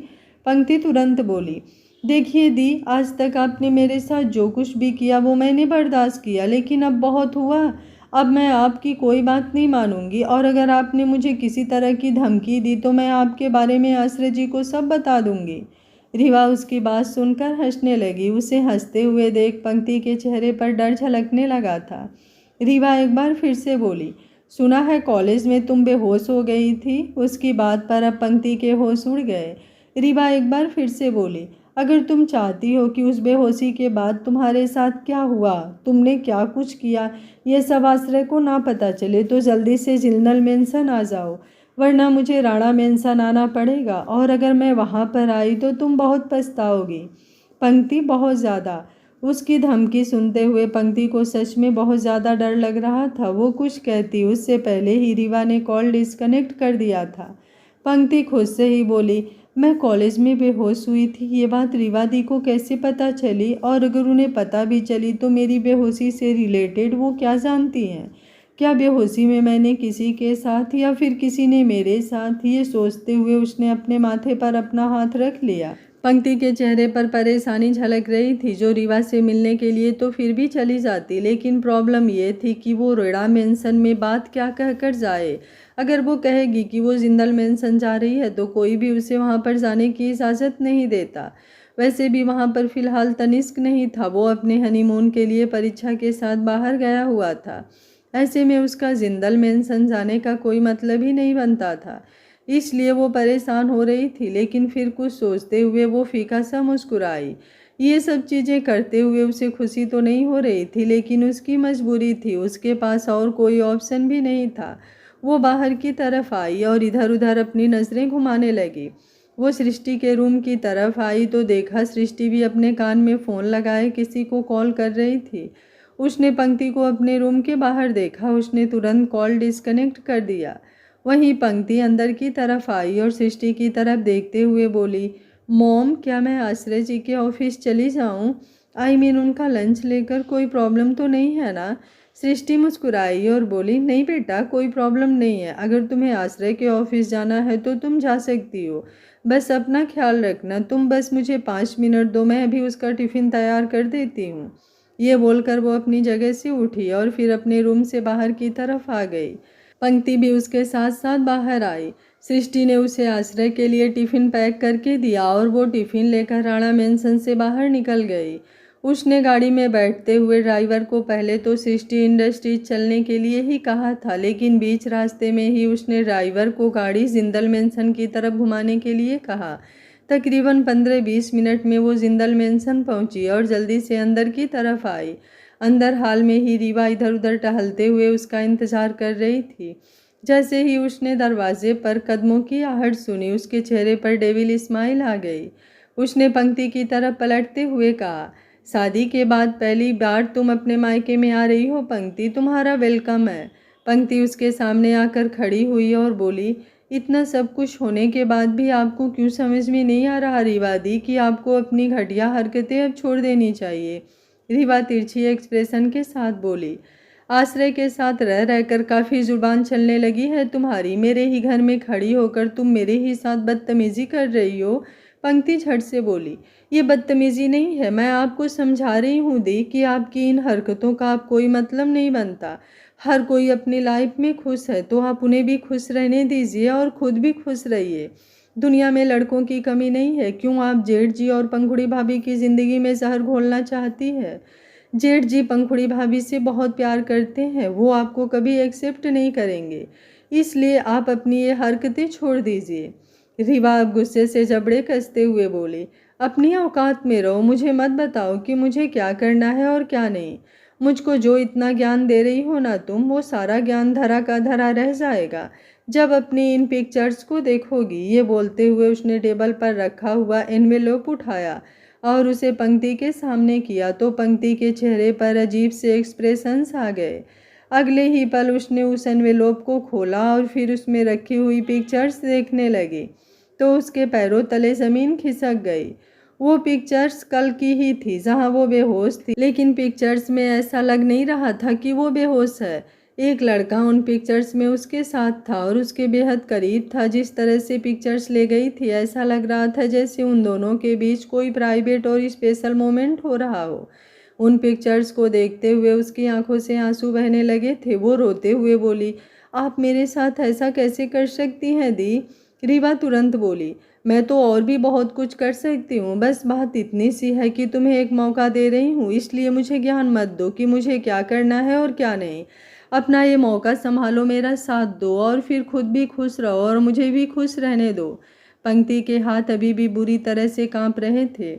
पंक्ति तुरंत बोली, देखिए दी, आज तक आपने मेरे साथ जो कुछ भी किया वो मैंने बर्दाश्त किया, लेकिन अब बहुत हुआ। अब मैं आपकी कोई बात नहीं मानूंगी, और अगर आपने मुझे किसी तरह की धमकी दी तो मैं आपके बारे में आश्रय जी को सब बता दूंगी। रीवा उसकी बात सुनकर हंसने लगी। उसे हंसते हुए देख पंक्ति के चेहरे पर डर झलकने लगा था। रीवा एक बार फिर से बोली, सुना है कॉलेज में तुम बेहोश हो गई थी। उसकी बात पर अब पंक्ति के होश उड़ गए। रीवा एक बार फिर से बोली, अगर तुम चाहती हो कि उस बेहोशी के बाद तुम्हारे साथ क्या हुआ, तुमने क्या कुछ किया, ये सब आश्रय को ना पता चले तो जल्दी से जिंदल मेंशन आ जाओ, वरना मुझे राणा मेंशन आना पड़ेगा, और अगर मैं वहाँ पर आई तो तुम बहुत पछताओगी। पंक्ति, बहुत ज़्यादा। उसकी धमकी सुनते हुए पंक्ति को सच में बहुत ज़्यादा डर लग रहा था। वो कुछ कहती उससे पहले ही रीवा ने कॉल डिस्कनेक्ट कर दिया था। पंक्ति खुद से ही बोली, मैं कॉलेज में बेहोश हुई थी, ये बात रीवा दी को कैसे पता चली? और अगर उन्हें पता भी चली तो मेरी बेहोशी से रिलेटेड वो क्या जानती हैं? क्या बेहोशी में मैंने किसी के साथ या फिर किसी ने मेरे साथ? ये सोचते हुए उसने अपने माथे पर अपना हाथ रख लिया। पंक्ति के चेहरे पर परेशानी झलक रही थी। जो रीवा से मिलने के लिए तो फिर भी चली जाती, लेकिन प्रॉब्लम ये थी कि वो रेड़ा मेंशन में बात क्या कहकर जाए। अगर वो कहेगी कि वो जिंदल मेंशन जा रही है तो कोई भी उसे वहाँ पर जाने की इजाज़त नहीं देता। वैसे भी वहाँ पर फिलहाल तनिष्क नहीं था, वो अपने हनीमून के लिए परीक्षा के साथ बाहर गया हुआ था। ऐसे में उसका जिंदल मेंशन जाने का कोई मतलब ही नहीं बनता था, इसलिए वो परेशान हो रही थी। लेकिन फिर कुछ सोचते हुए वो फीका सा मुस्कुराई। ये सब चीज़ें करते हुए उसे खुशी तो नहीं हो रही थी, लेकिन उसकी मजबूरी थी, उसके पास और कोई ऑप्शन भी नहीं था। वो बाहर की तरफ आई और इधर उधर अपनी नज़रें घुमाने लगी। वो सृष्टि के रूम की तरफ आई तो देखा सृष्टि भी अपने कान में फ़ोन लगाए किसी को कॉल कर रही थी। उसने पंक्ति को अपने रूम के बाहर देखा, उसने तुरंत कॉल डिस्कनेक्ट कर दिया। वहीं पंक्ति अंदर की तरफ आई और सृष्टि की तरफ देखते हुए बोली, मॉम क्या मैं आश्रय जी के ऑफिस चली जाऊं? आई मीन उनका लंच लेकर, कोई प्रॉब्लम तो नहीं है ना? सृष्टि मुस्कुराई और बोली, नहीं बेटा कोई प्रॉब्लम नहीं है, अगर तुम्हें आश्रय के ऑफिस जाना है तो तुम जा सकती हो, बस अपना ख्याल रखना, तुम बस मुझे 5 मिनट दो, मैं अभी उसका टिफ़िन तैयार कर देती हूँ। ये बोलकर वो अपनी जगह से उठी और फिर अपने रूम से बाहर की तरफ आ गई। पंक्ति भी उसके साथ साथ बाहर आई। सृष्टि ने उसे आश्रय के लिए टिफ़िन पैक करके दिया और वो टिफ़िन लेकर राणा मेंशन से बाहर निकल गई। उसने गाड़ी में बैठते हुए ड्राइवर को पहले तो सृष्टि इंडस्ट्रीज चलने के लिए ही कहा था, लेकिन बीच रास्ते में ही उसने ड्राइवर को गाड़ी जिंदल मेंशन की तरफ घुमाने के लिए कहा। तकरीबन 15-20 मिनट में वो जिंदल मेंशन पहुंची और जल्दी से अंदर की तरफ आई। अंदर हाल में ही रीवा इधर उधर टहलते हुए उसका इंतजार कर रही थी। जैसे ही उसने दरवाजे पर कदमों की आहट सुनी, उसके चेहरे पर डेविल स्माइल आ गई। उसने पंक्ति की तरफ पलटते हुए कहा, शादी के बाद पहली बार तुम अपने मायके में आ रही हो पंक्ति, तुम्हारा वेलकम है। पंक्ति उसके सामने आकर खड़ी हुई और बोली, इतना सब कुछ होने के बाद भी आपको क्यों समझ में नहीं आ रहा रीवा दी कि आपको अपनी घटिया हरकतें अब छोड़ देनी चाहिए? रीवा तिरछी एक्सप्रेशन के साथ बोली, आश्रय के साथ रह रहकर काफ़ी जुबान चलने लगी है तुम्हारी, मेरे ही घर में खड़ी होकर तुम मेरे ही साथ बदतमीजी कर रही हो। पंक्ति झट से बोली, ये बदतमीजी नहीं है, मैं आपको समझा रही हूँ दी कि आपकी इन हरकतों का अब कोई मतलब नहीं बनता। हर कोई अपनी लाइफ में खुश है तो आप उन्हें भी खुश रहने दीजिए और खुद भी खुश रहिए। दुनिया में लड़कों की कमी नहीं है, क्यों आप जेठ जी और पंखुड़ी भाभी की ज़िंदगी में जहर घोलना चाहती है? जेठ जी पंखुड़ी भाभी से बहुत प्यार करते हैं, वो आपको कभी एक्सेप्ट नहीं करेंगे, इसलिए आप अपनी ये हरकतें छोड़ दीजिए। रीवा अब गुस्से से जबड़े कसते हुए बोली, अपनी औकात में रहो, मुझे मत बताओ कि मुझे क्या करना है और क्या नहीं। मुझको जो इतना ज्ञान दे रही हो ना तुम, वो सारा ज्ञान धरा का धरा रह जाएगा जब अपनी इन पिक्चर्स को देखोगी। ये बोलते हुए उसने टेबल पर रखा हुआ एनवेलोप उठाया और उसे पंक्ति के सामने किया तो पंक्ति के चेहरे पर अजीब से एक्सप्रेशंस आ गए। अगले ही पल उसने उस एनवेलोप को खोला और फिर उसमें रखी हुई पिक्चर्स देखने लगी तो उसके पैरों तले ज़मीन खिसक गई। वो पिक्चर्स कल की ही थी जहां वो बेहोश थी, लेकिन पिक्चर्स में ऐसा लग नहीं रहा था कि वो बेहोश है। एक लड़का उन पिक्चर्स में उसके साथ था और उसके बेहद करीब था। जिस तरह से पिक्चर्स ले गई थी, ऐसा लग रहा था जैसे उन दोनों के बीच कोई प्राइवेट और स्पेशल मोमेंट हो रहा हो। उन पिक्चर्स को देखते हुए उसकी आंखों से आंसू बहने लगे थे। वो रोते हुए बोली, आप मेरे साथ ऐसा कैसे कर सकती हैं दी? रीवा तुरंत बोली, मैं तो और भी बहुत कुछ कर सकती हूँ, बस बात इतनी सी है कि तुम्हें एक मौका दे रही हूँ, इसलिए मुझे ज्ञान मत दो कि मुझे क्या करना है और क्या नहीं। अपना ये मौका संभालो, मेरा साथ दो और फिर खुद भी खुश रहो और मुझे भी खुश रहने दो। पंक्ति के हाथ अभी भी बुरी तरह से कांप रहे थे।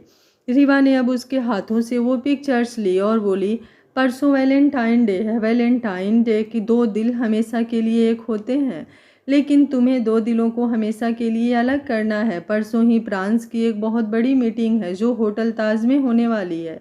रीवा ने अब उसके हाथों से वो पिक्चर्स ली और बोली, परसों वैलेंटाइन डे है, वैलेंटाइन डे की 2 दिल हमेशा के लिए एक होते हैं, लेकिन तुम्हें 2 दिलों को हमेशा के लिए अलग करना है। परसों ही फ्रांस की एक बहुत बड़ी मीटिंग है जो होटल ताज में होने वाली है।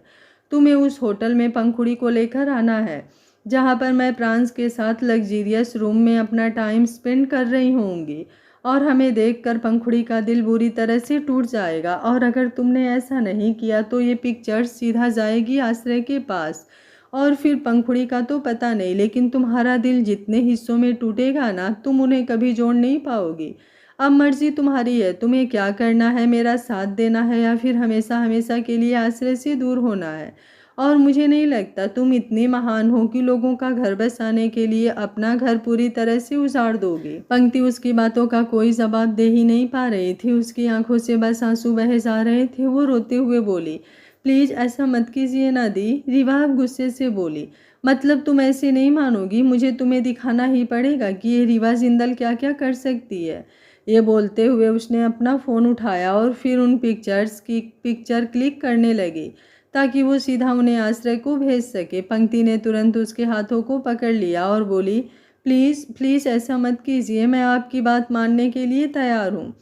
तुम्हें उस होटल में पंखुड़ी को लेकर आना है जहाँ पर मैं फ्रांस के साथ लग्जीरियस रूम में अपना टाइम स्पेंड कर रही होंगी, और हमें देखकर पंखुड़ी का दिल बुरी तरह से टूट जाएगा। और अगर तुमने ऐसा नहीं किया तो ये पिक्चर सीधा जाएगी आश्रय के पास, और फिर पंखुड़ी का तो पता नहीं, लेकिन तुम्हारा दिल जितने हिस्सों में टूटेगा ना, तुम उन्हें कभी जोड़ नहीं पाओगी। अब मर्जी तुम्हारी है, तुम्हें क्या करना है, मेरा साथ देना है या फिर हमेशा हमेशा के लिए आश्रय से दूर होना है। और मुझे नहीं लगता तुम इतनी महान हो कि लोगों का घर बसाने के लिए अपना घर पूरी तरह से उजाड़ दोगे। पंक्ति उसकी बातों का कोई जवाब दे ही नहीं पा रही थी, उसकी आंखों से बस आंसू बहे जा रहे थे। वो रोते हुए बोली, प्लीज़ ऐसा मत कीजिए ना दी। रीवा गुस्से से बोली, मतलब तुम ऐसे नहीं मानोगी, मुझे तुम्हें दिखाना ही पड़ेगा कि ये रीवा जिंदल क्या क्या कर सकती है। ये बोलते हुए उसने अपना फ़ोन उठाया और फिर उन पिक्चर्स की पिक्चर क्लिक करने लगी ताकि वो सीधा उन्हें आश्रय को भेज सके। पंक्ति ने तुरंत उसके हाथों को पकड़ लिया और बोली, प्लीज़ प्लीज़ ऐसा मत कीजिए, मैं आपकी बात मानने के लिए तैयार हूँ।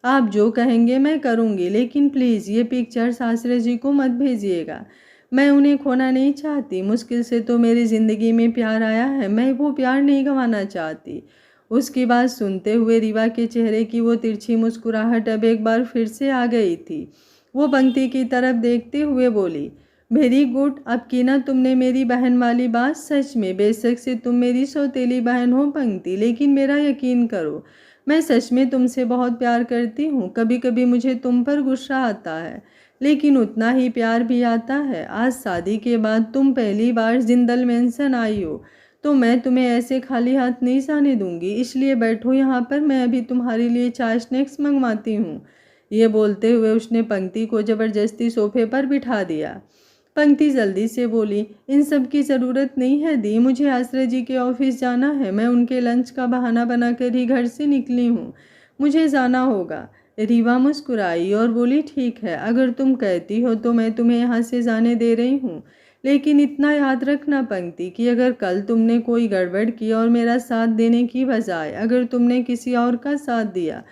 आप जो कहेंगे मैं करूँगी, लेकिन प्लीज़ ये पिक्चर्स आश्रय जी को मत भेजिएगा। मैं उन्हें खोना नहीं चाहती। मुश्किल से तो मेरी ज़िंदगी में प्यार आया है, मैं वो प्यार नहीं गंवाना चाहती। उसकी बात सुनते हुए रीवा के चेहरे की वो तिरछी मुस्कुराहट अब एक बार फिर से आ गई थी। वो पंक्ति की तरफ देखते हुए बोली, वेरी गुड, अब की ना तुमने मेरी बहन वाली बात। सच में बेशक से तुम मेरी सौतेली बहन हो पंक्ति, लेकिन मेरा यकीन करो, मैं सच में तुमसे बहुत प्यार करती हूँ। कभी कभी मुझे तुम पर गुस्सा आता है, लेकिन उतना ही प्यार भी आता है। आज शादी के बाद तुम पहली बार जिंदल मेंशन आई हो, तो मैं तुम्हें ऐसे खाली हाथ नहीं जाने दूंगी। इसलिए बैठो यहाँ पर, मैं अभी तुम्हारे लिए चाय स्नैक्स मंगवाती हूँ। ये बोलते हुए उसने पंक्ति को जबरदस्ती सोफे पर बिठा दिया। पंक्ति जल्दी से बोली, इन सब की ज़रूरत नहीं है दी, मुझे आश्रय जी के ऑफिस जाना है। मैं उनके लंच का बहाना बनाकर ही घर से निकली हूँ, मुझे जाना होगा। रीवा मुस्कुराई और बोली, ठीक है, अगर तुम कहती हो तो मैं तुम्हें यहाँ से जाने दे रही हूँ। लेकिन इतना याद रखना पंक्ति कि अगर कल तुमने कोई गड़बड़ की और मेरा साथ देने की बजाय अगर तुमने किसी और का साथ दिया,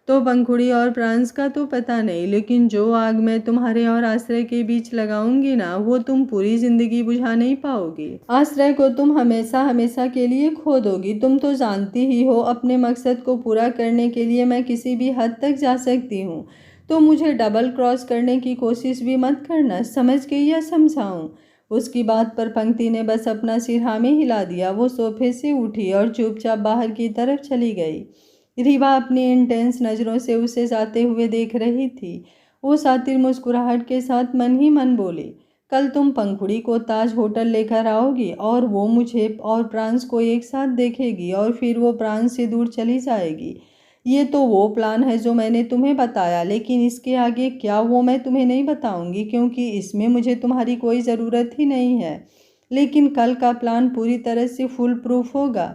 तो पंखुड़ी और प्रांस का तो पता नहीं, लेकिन जो आग मैं तुम्हारे और आश्रय के बीच लगाऊंगी ना, वो तुम पूरी जिंदगी बुझा नहीं पाओगी। आश्रय को तुम हमेशा हमेशा के लिए खो दोगी। तुम तो जानती ही हो, अपने मकसद को पूरा करने के लिए मैं किसी भी हद तक जा सकती हूँ। तो मुझे डबल क्रॉस करने की कोशिश भी मत करना, समझ गई या समझाऊं? उसकी बात पर पंक्ति ने बस अपना सिर हाँ में हिला दिया। वो सोफे से उठी और चुपचाप बाहर की तरफ चली गई। रीवा अपनी इंटेंस नज़रों से उसे जाते हुए देख रही थी। वो सातिर मुस्कुराहट के साथ मन ही मन बोली, कल तुम पंखुड़ी को ताज होटल लेकर आओगी और वो मुझे और प्रांस को एक साथ देखेगी और फिर वो प्रांस से दूर चली जाएगी। ये तो वो प्लान है जो मैंने तुम्हें बताया, लेकिन इसके आगे क्या वो मैं तुम्हें नहीं बताऊंगी, क्योंकि इसमें मुझे तुम्हारी कोई ज़रूरत ही नहीं है। लेकिन कल का प्लान पूरी तरह से फुल प्रूफ होगा।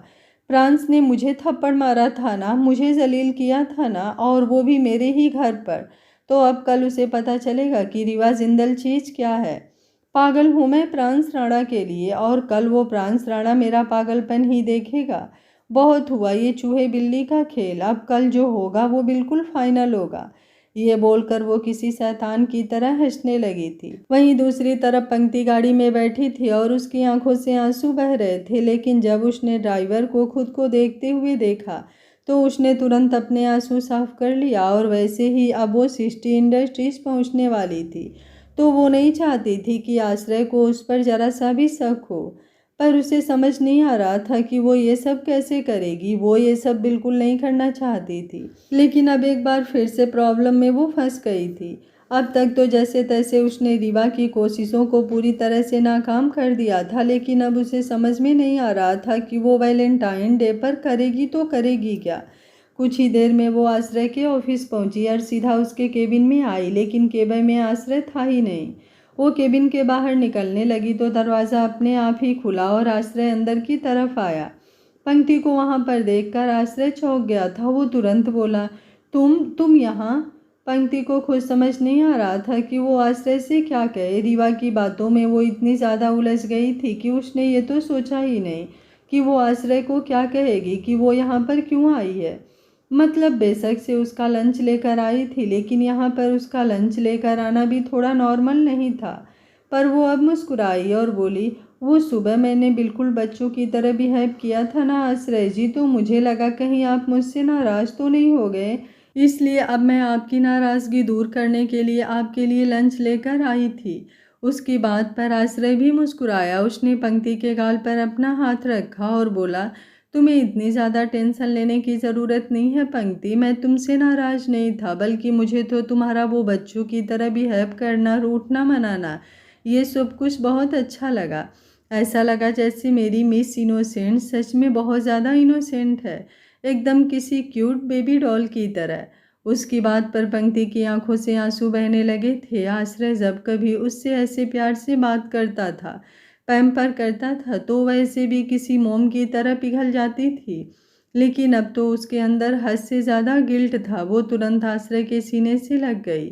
फ्रांस ने मुझे थप्पड़ मारा था ना, मुझे जलील किया था ना, और वो भी मेरे ही घर पर। तो अब कल उसे पता चलेगा कि रीवा जिंदल चीज क्या है। पागल हूँ मैं प्रांस राणा के लिए, और कल वो प्रांस राणा मेरा पागलपन ही देखेगा। बहुत हुआ ये चूहे बिल्ली का खेल, अब कल जो होगा वो बिल्कुल फाइनल होगा। ये बोलकर वो किसी शैतान की तरह हंसने लगी थी। वहीं दूसरी तरफ पंक्ति गाड़ी में बैठी थी और उसकी आंखों से आंसू बह रहे थे, लेकिन जब उसने ड्राइवर को खुद को देखते हुए देखा तो उसने तुरंत अपने आंसू साफ कर लिया। और वैसे ही अब वो सिस्टी इंडस्ट्रीज पहुंचने वाली थी, तो वो नहीं चाहती थी कि आश्रय को उस पर जरा सा भी शक हो। पर उसे समझ नहीं आ रहा था कि वो ये सब कैसे करेगी। वो ये सब बिल्कुल नहीं करना चाहती थी, लेकिन अब एक बार फिर से प्रॉब्लम में वो फंस गई थी। अब तक तो जैसे तैसे उसने रीवा की कोशिशों को पूरी तरह से नाकाम कर दिया था, लेकिन अब उसे समझ में नहीं आ रहा था कि वो वैलेंटाइन डे पर करेगी तो करेगी क्या। कुछ ही देर में वो आश्रय के ऑफिस पहुंची और सीधा उसके केबिन में आई, लेकिन केबिन में आश्रय था ही नहीं। वो केबिन के बाहर निकलने लगी तो दरवाज़ा अपने आप ही खुला और आश्रय अंदर की तरफ आया। पंक्ति को वहां पर देखकर आश्रय चौंक गया था। वो तुरंत बोला, तुम यहाँ? पंक्ति को खुद समझ नहीं आ रहा था कि वो आश्रय से क्या कहे। रीवा की बातों में वो इतनी ज़्यादा उलझ गई थी कि उसने ये तो सोचा ही नहीं कि वो आश्रय को क्या कहेगी कि वो यहाँ पर क्यों आई है। मतलब बेशक से उसका लंच लेकर आई थी, लेकिन यहाँ पर उसका लंच लेकर आना भी थोड़ा नॉर्मल नहीं था। पर वो अब मुस्कुराई और बोली, वो सुबह मैंने बिल्कुल बच्चों की तरह बिहेव किया था ना आश्रय जी, तो मुझे लगा कहीं आप मुझसे नाराज़ तो नहीं हो गए, इसलिए अब मैं आपकी नाराज़गी दूर करने के लिए आपके लिए लंच लेकर आई थी। उसकी बात पर आश्रय भी मुस्कुराया। उसने पंक्ति के गाल पर अपना हाथ रखा और बोला, तुम्हें इतनी ज़्यादा टेंशन लेने की ज़रूरत नहीं है पंक्ति, मैं तुमसे नाराज़ नहीं था, बल्कि मुझे तो तुम्हारा वो बच्चों की तरह बिहेव करना, रूठना मनाना, ये सब कुछ बहुत अच्छा लगा। ऐसा लगा जैसे मेरी मिस इनोसेंट सच में बहुत ज़्यादा इनोसेंट है, एकदम किसी क्यूट बेबी डॉल की तरह। उसकी बात पर पंक्ति की आंखों से आंसू बहने लगे थे। आश्रय जब कभी उससे ऐसे प्यार से बात करता था, पैम्पर करता था, तो वैसे भी किसी मोम की तरह पिघल जाती थी, लेकिन अब तो उसके अंदर हद से ज़्यादा गिल्ट था। वो तुरंत आश्रय के सीने से लग गई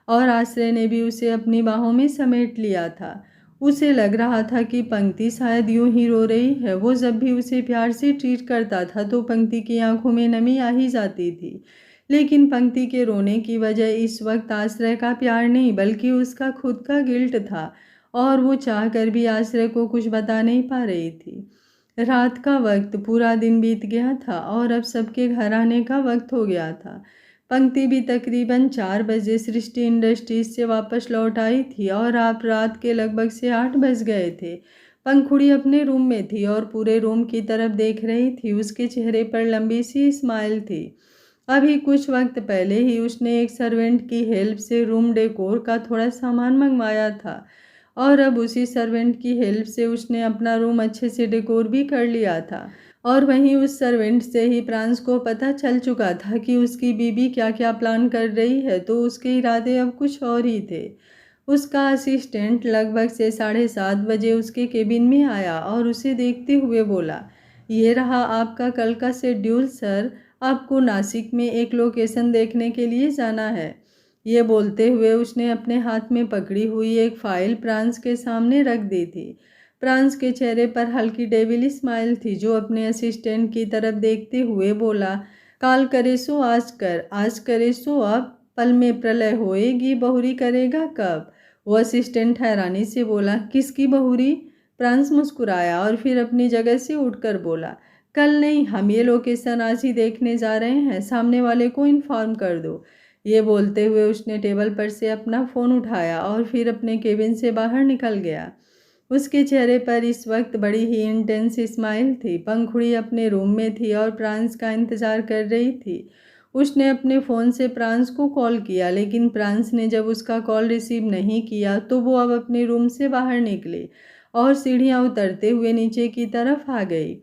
और आश्रय ने भी उसे अपनी बाहों में समेट लिया था। उसे लग रहा था कि पंक्ति शायद यूं ही रो रही है। वो जब भी उसे प्यार से ट्रीट करता था तो पंक्ति की आंखों में नमी आ ही जाती थी, लेकिन पंक्ति के रोने की वजह इस वक्त आश्रय का प्यार नहीं बल्कि उसका खुद का गिल्ट था, और वो चाहकर भी आश्रय को कुछ बता नहीं पा रही थी। रात का वक्त, पूरा दिन बीत गया था और अब सबके घर आने का वक्त हो गया था। पंक्ति भी तकरीबन 4 बजे सृष्टि इंडस्ट्रीज से वापस लौट आई थी और आप रात के लगभग से 8 बज गए थे। पंखुड़ी अपने रूम में थी और पूरे रूम की तरफ देख रही थी। उसके चेहरे पर लंबी सी स्माइल थी। अभी कुछ वक्त पहले ही उसने एक सर्वेंट की हेल्प से रूम डेकोर का थोड़ा सामान मंगवाया था और अब उसी सर्वेंट की हेल्प से उसने अपना रूम अच्छे से डेकोर भी कर लिया था। और वहीं उस सर्वेंट से ही प्रांस को पता चल चुका था कि उसकी बीबी क्या क्या प्लान कर रही है, तो उसके इरादे अब कुछ और ही थे। उसका असिस्टेंट लगभग से 7:30 बजे उसके केबिन में आया और उसे देखते हुए बोला, ये रहा आपका कल का शेड्यूल सर, आपको नासिक में एक लोकेशन देखने के लिए जाना है। ये बोलते हुए उसने अपने हाथ में पकड़ी हुई एक फाइल प्रांस के सामने रख दी थी। प्रांस के चेहरे पर हल्की डेविल स्माइल थी, जो अपने असिस्टेंट की तरफ देखते हुए बोला, काल करे सो आज कर, आज करे सो अब, पल में प्रलय होएगी, बहुरी करेगा कब? वो असिस्टेंट हैरानी से बोला, किसकी बहुरी? प्रांस मुस्कुराया और फिर अपनी जगह से उठकर बोला, कल नहीं, हम ये लोकेशन आज ही देखने जा रहे हैं, सामने वाले को इन्फॉर्म कर दो। ये बोलते हुए उसने टेबल पर से अपना फ़ोन उठाया और फिर अपने केबिन से बाहर निकल गया। उसके चेहरे पर इस वक्त बड़ी ही इंटेंस स्माइल थी। पंखुड़ी अपने रूम में थी और प्रांस का इंतज़ार कर रही थी। उसने अपने फ़ोन से प्रांस को कॉल किया, लेकिन प्रांस ने जब उसका कॉल रिसीव नहीं किया तो वो अब अपने रूम से बाहर निकली और सीढ़ियाँ उतरते हुए नीचे की तरफ आ गई।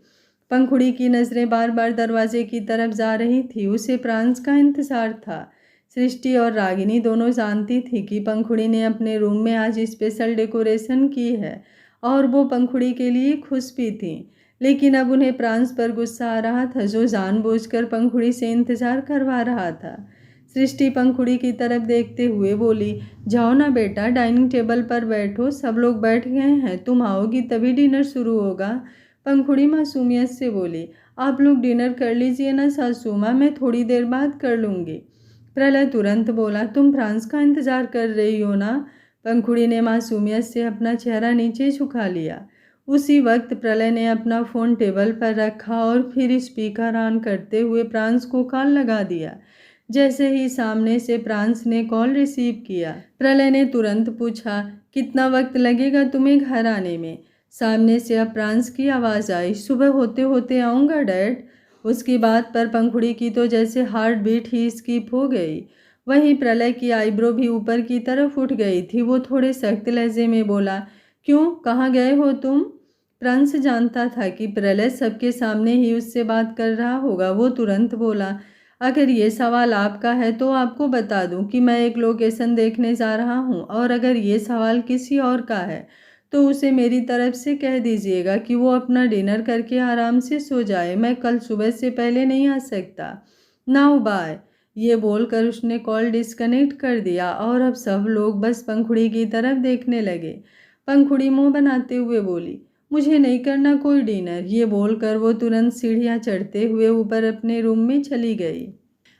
पंखुड़ी की नज़रें बार बार दरवाजे की तरफ जा रही थी। उसे प्रांस का इंतज़ार था। सृष्टि और रागिनी दोनों जानती थी कि पंखुड़ी ने अपने रूम में आज स्पेशल डेकोरेशन की है और वो पंखुड़ी के लिए खुश भी थी। लेकिन अब उन्हें प्रांस पर गुस्सा आ रहा था, जो जानबूझकर पंखुड़ी से इंतज़ार करवा रहा था। सृष्टि पंखुड़ी की तरफ देखते हुए बोली, जाओ ना बेटा, डाइनिंग टेबल पर बैठो, सब लोग बैठ गए हैं, तुम आओगी तभी डिनर शुरू होगा। पंखुड़ी मासूमियत से बोली, आप लोग डिनर कर लीजिए ना सासू माँ, मैं थोड़ी देर बाद कर लूँगी। प्रलय तुरंत बोला, तुम फ्रांस का इंतज़ार कर रही हो ना? पंखुड़ी ने मासूमियत से अपना चेहरा नीचे झुका लिया। उसी वक्त प्रलय ने अपना फ़ोन टेबल पर रखा और फिर स्पीकर ऑन करते हुए प्रांस को कॉल लगा दिया। जैसे ही सामने से प्रांस ने कॉल रिसीव किया, प्रलय ने तुरंत पूछा, कितना वक्त लगेगा तुम्हें घर आने में? सामने से अब प्रांस की आवाज़ आई, सुबह होते होते आऊँगा डैड। उसकी बात पर पंखुड़ी की तो जैसे हार्ट बीट ही स्किप हो गई। वहीं प्रलय की आईब्रो भी ऊपर की तरफ उठ गई थी। वो थोड़े सख्त लहजे में बोला, क्यों, कहाँ गए हो तुम? प्रांस जानता था कि प्रलय सबके सामने ही उससे बात कर रहा होगा। वो तुरंत बोला, अगर ये सवाल आपका है तो आपको बता दूं कि मैं एक लोकेशन देखने जा रहा हूं, और अगर ये सवाल किसी और का है तो उसे मेरी तरफ से कह दीजिएगा कि वो अपना डिनर करके आराम से सो जाए। मैं कल सुबह से पहले नहीं आ सकता। Now bye. ये बोलकर उसने कॉल डिस्कनेक्ट कर दिया और अब सब लोग बस पंखुड़ी की तरफ देखने लगे। पंखुड़ी मुंह बनाते हुए बोली, मुझे नहीं करना कोई डिनर। ये बोलकर वो तुरंत सीढ़ियाँ चढ़ते हुए ऊपर अपने रूम में चली गई।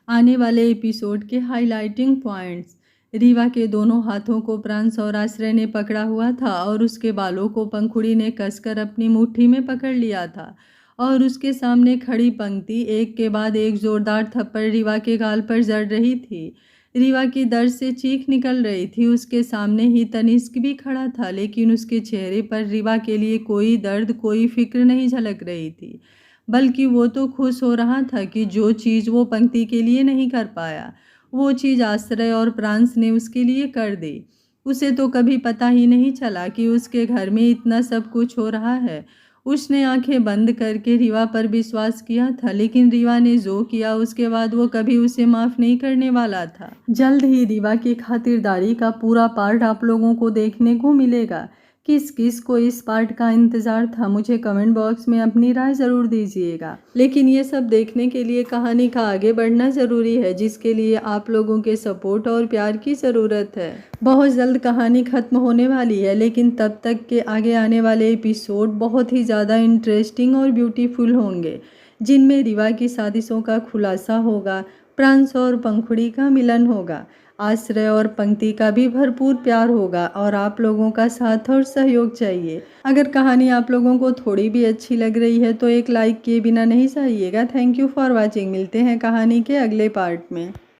आने वाले एपिसोड के हाइलाइटिंग पॉइंट्स। रीवा के दोनों हाथों को प्रांस और आश्रय ने पकड़ा हुआ था और उसके बालों को पंखुड़ी ने कसकर अपनी मुट्ठी में पकड़ लिया था और उसके सामने खड़ी पंक्ति एक के बाद एक जोरदार थप्पड़ रीवा के गाल पर जड़ रही थी। रीवा की दर्द से चीख निकल रही थी। उसके सामने ही तनिष्क भी खड़ा था, लेकिन उसके चेहरे पर रीवा के लिए कोई दर्द, कोई फिक्र नहीं झलक रही थी, बल्कि वो तो खुश हो रहा था कि जो चीज़ वो पंक्ति के लिए नहीं कर पाया, वो चीज़ आश्रय और प्रांस ने उसके लिए कर दी। उसे तो कभी पता ही नहीं चला कि उसके घर में इतना सब कुछ हो रहा है। उसने आंखें बंद करके रीवा पर विश्वास किया था, लेकिन रीवा ने जो किया उसके बाद वो कभी उसे माफ़ नहीं करने वाला था। जल्द ही रीवा की खातिरदारी का पूरा पार्ट आप लोगों को देखने को मिलेगा। किस किस को इस पार्ट का इंतज़ार था, मुझे कमेंट बॉक्स में अपनी राय ज़रूर दीजिएगा। लेकिन ये सब देखने के लिए कहानी का आगे बढ़ना ज़रूरी है, जिसके लिए आप लोगों के सपोर्ट और प्यार की ज़रूरत है। बहुत जल्द कहानी ख़त्म होने वाली है, लेकिन तब तक के आगे आने वाले एपिसोड बहुत ही ज़्यादा इंटरेस्टिंग और ब्यूटीफुल होंगे, जिनमें रीवा की साजिशों का खुलासा होगा, प्रांश और पंखुड़ी का मिलन होगा। आश्रय और पंक्ति का भी भरपूर प्यार होगा और आप लोगों का साथ और सहयोग चाहिए। अगर कहानी आप लोगों को थोड़ी भी अच्छी लग रही है तो एक लाइक किए बिना नहीं जाइएगा। Thank you for watching. मिलते हैं कहानी के अगले पार्ट में।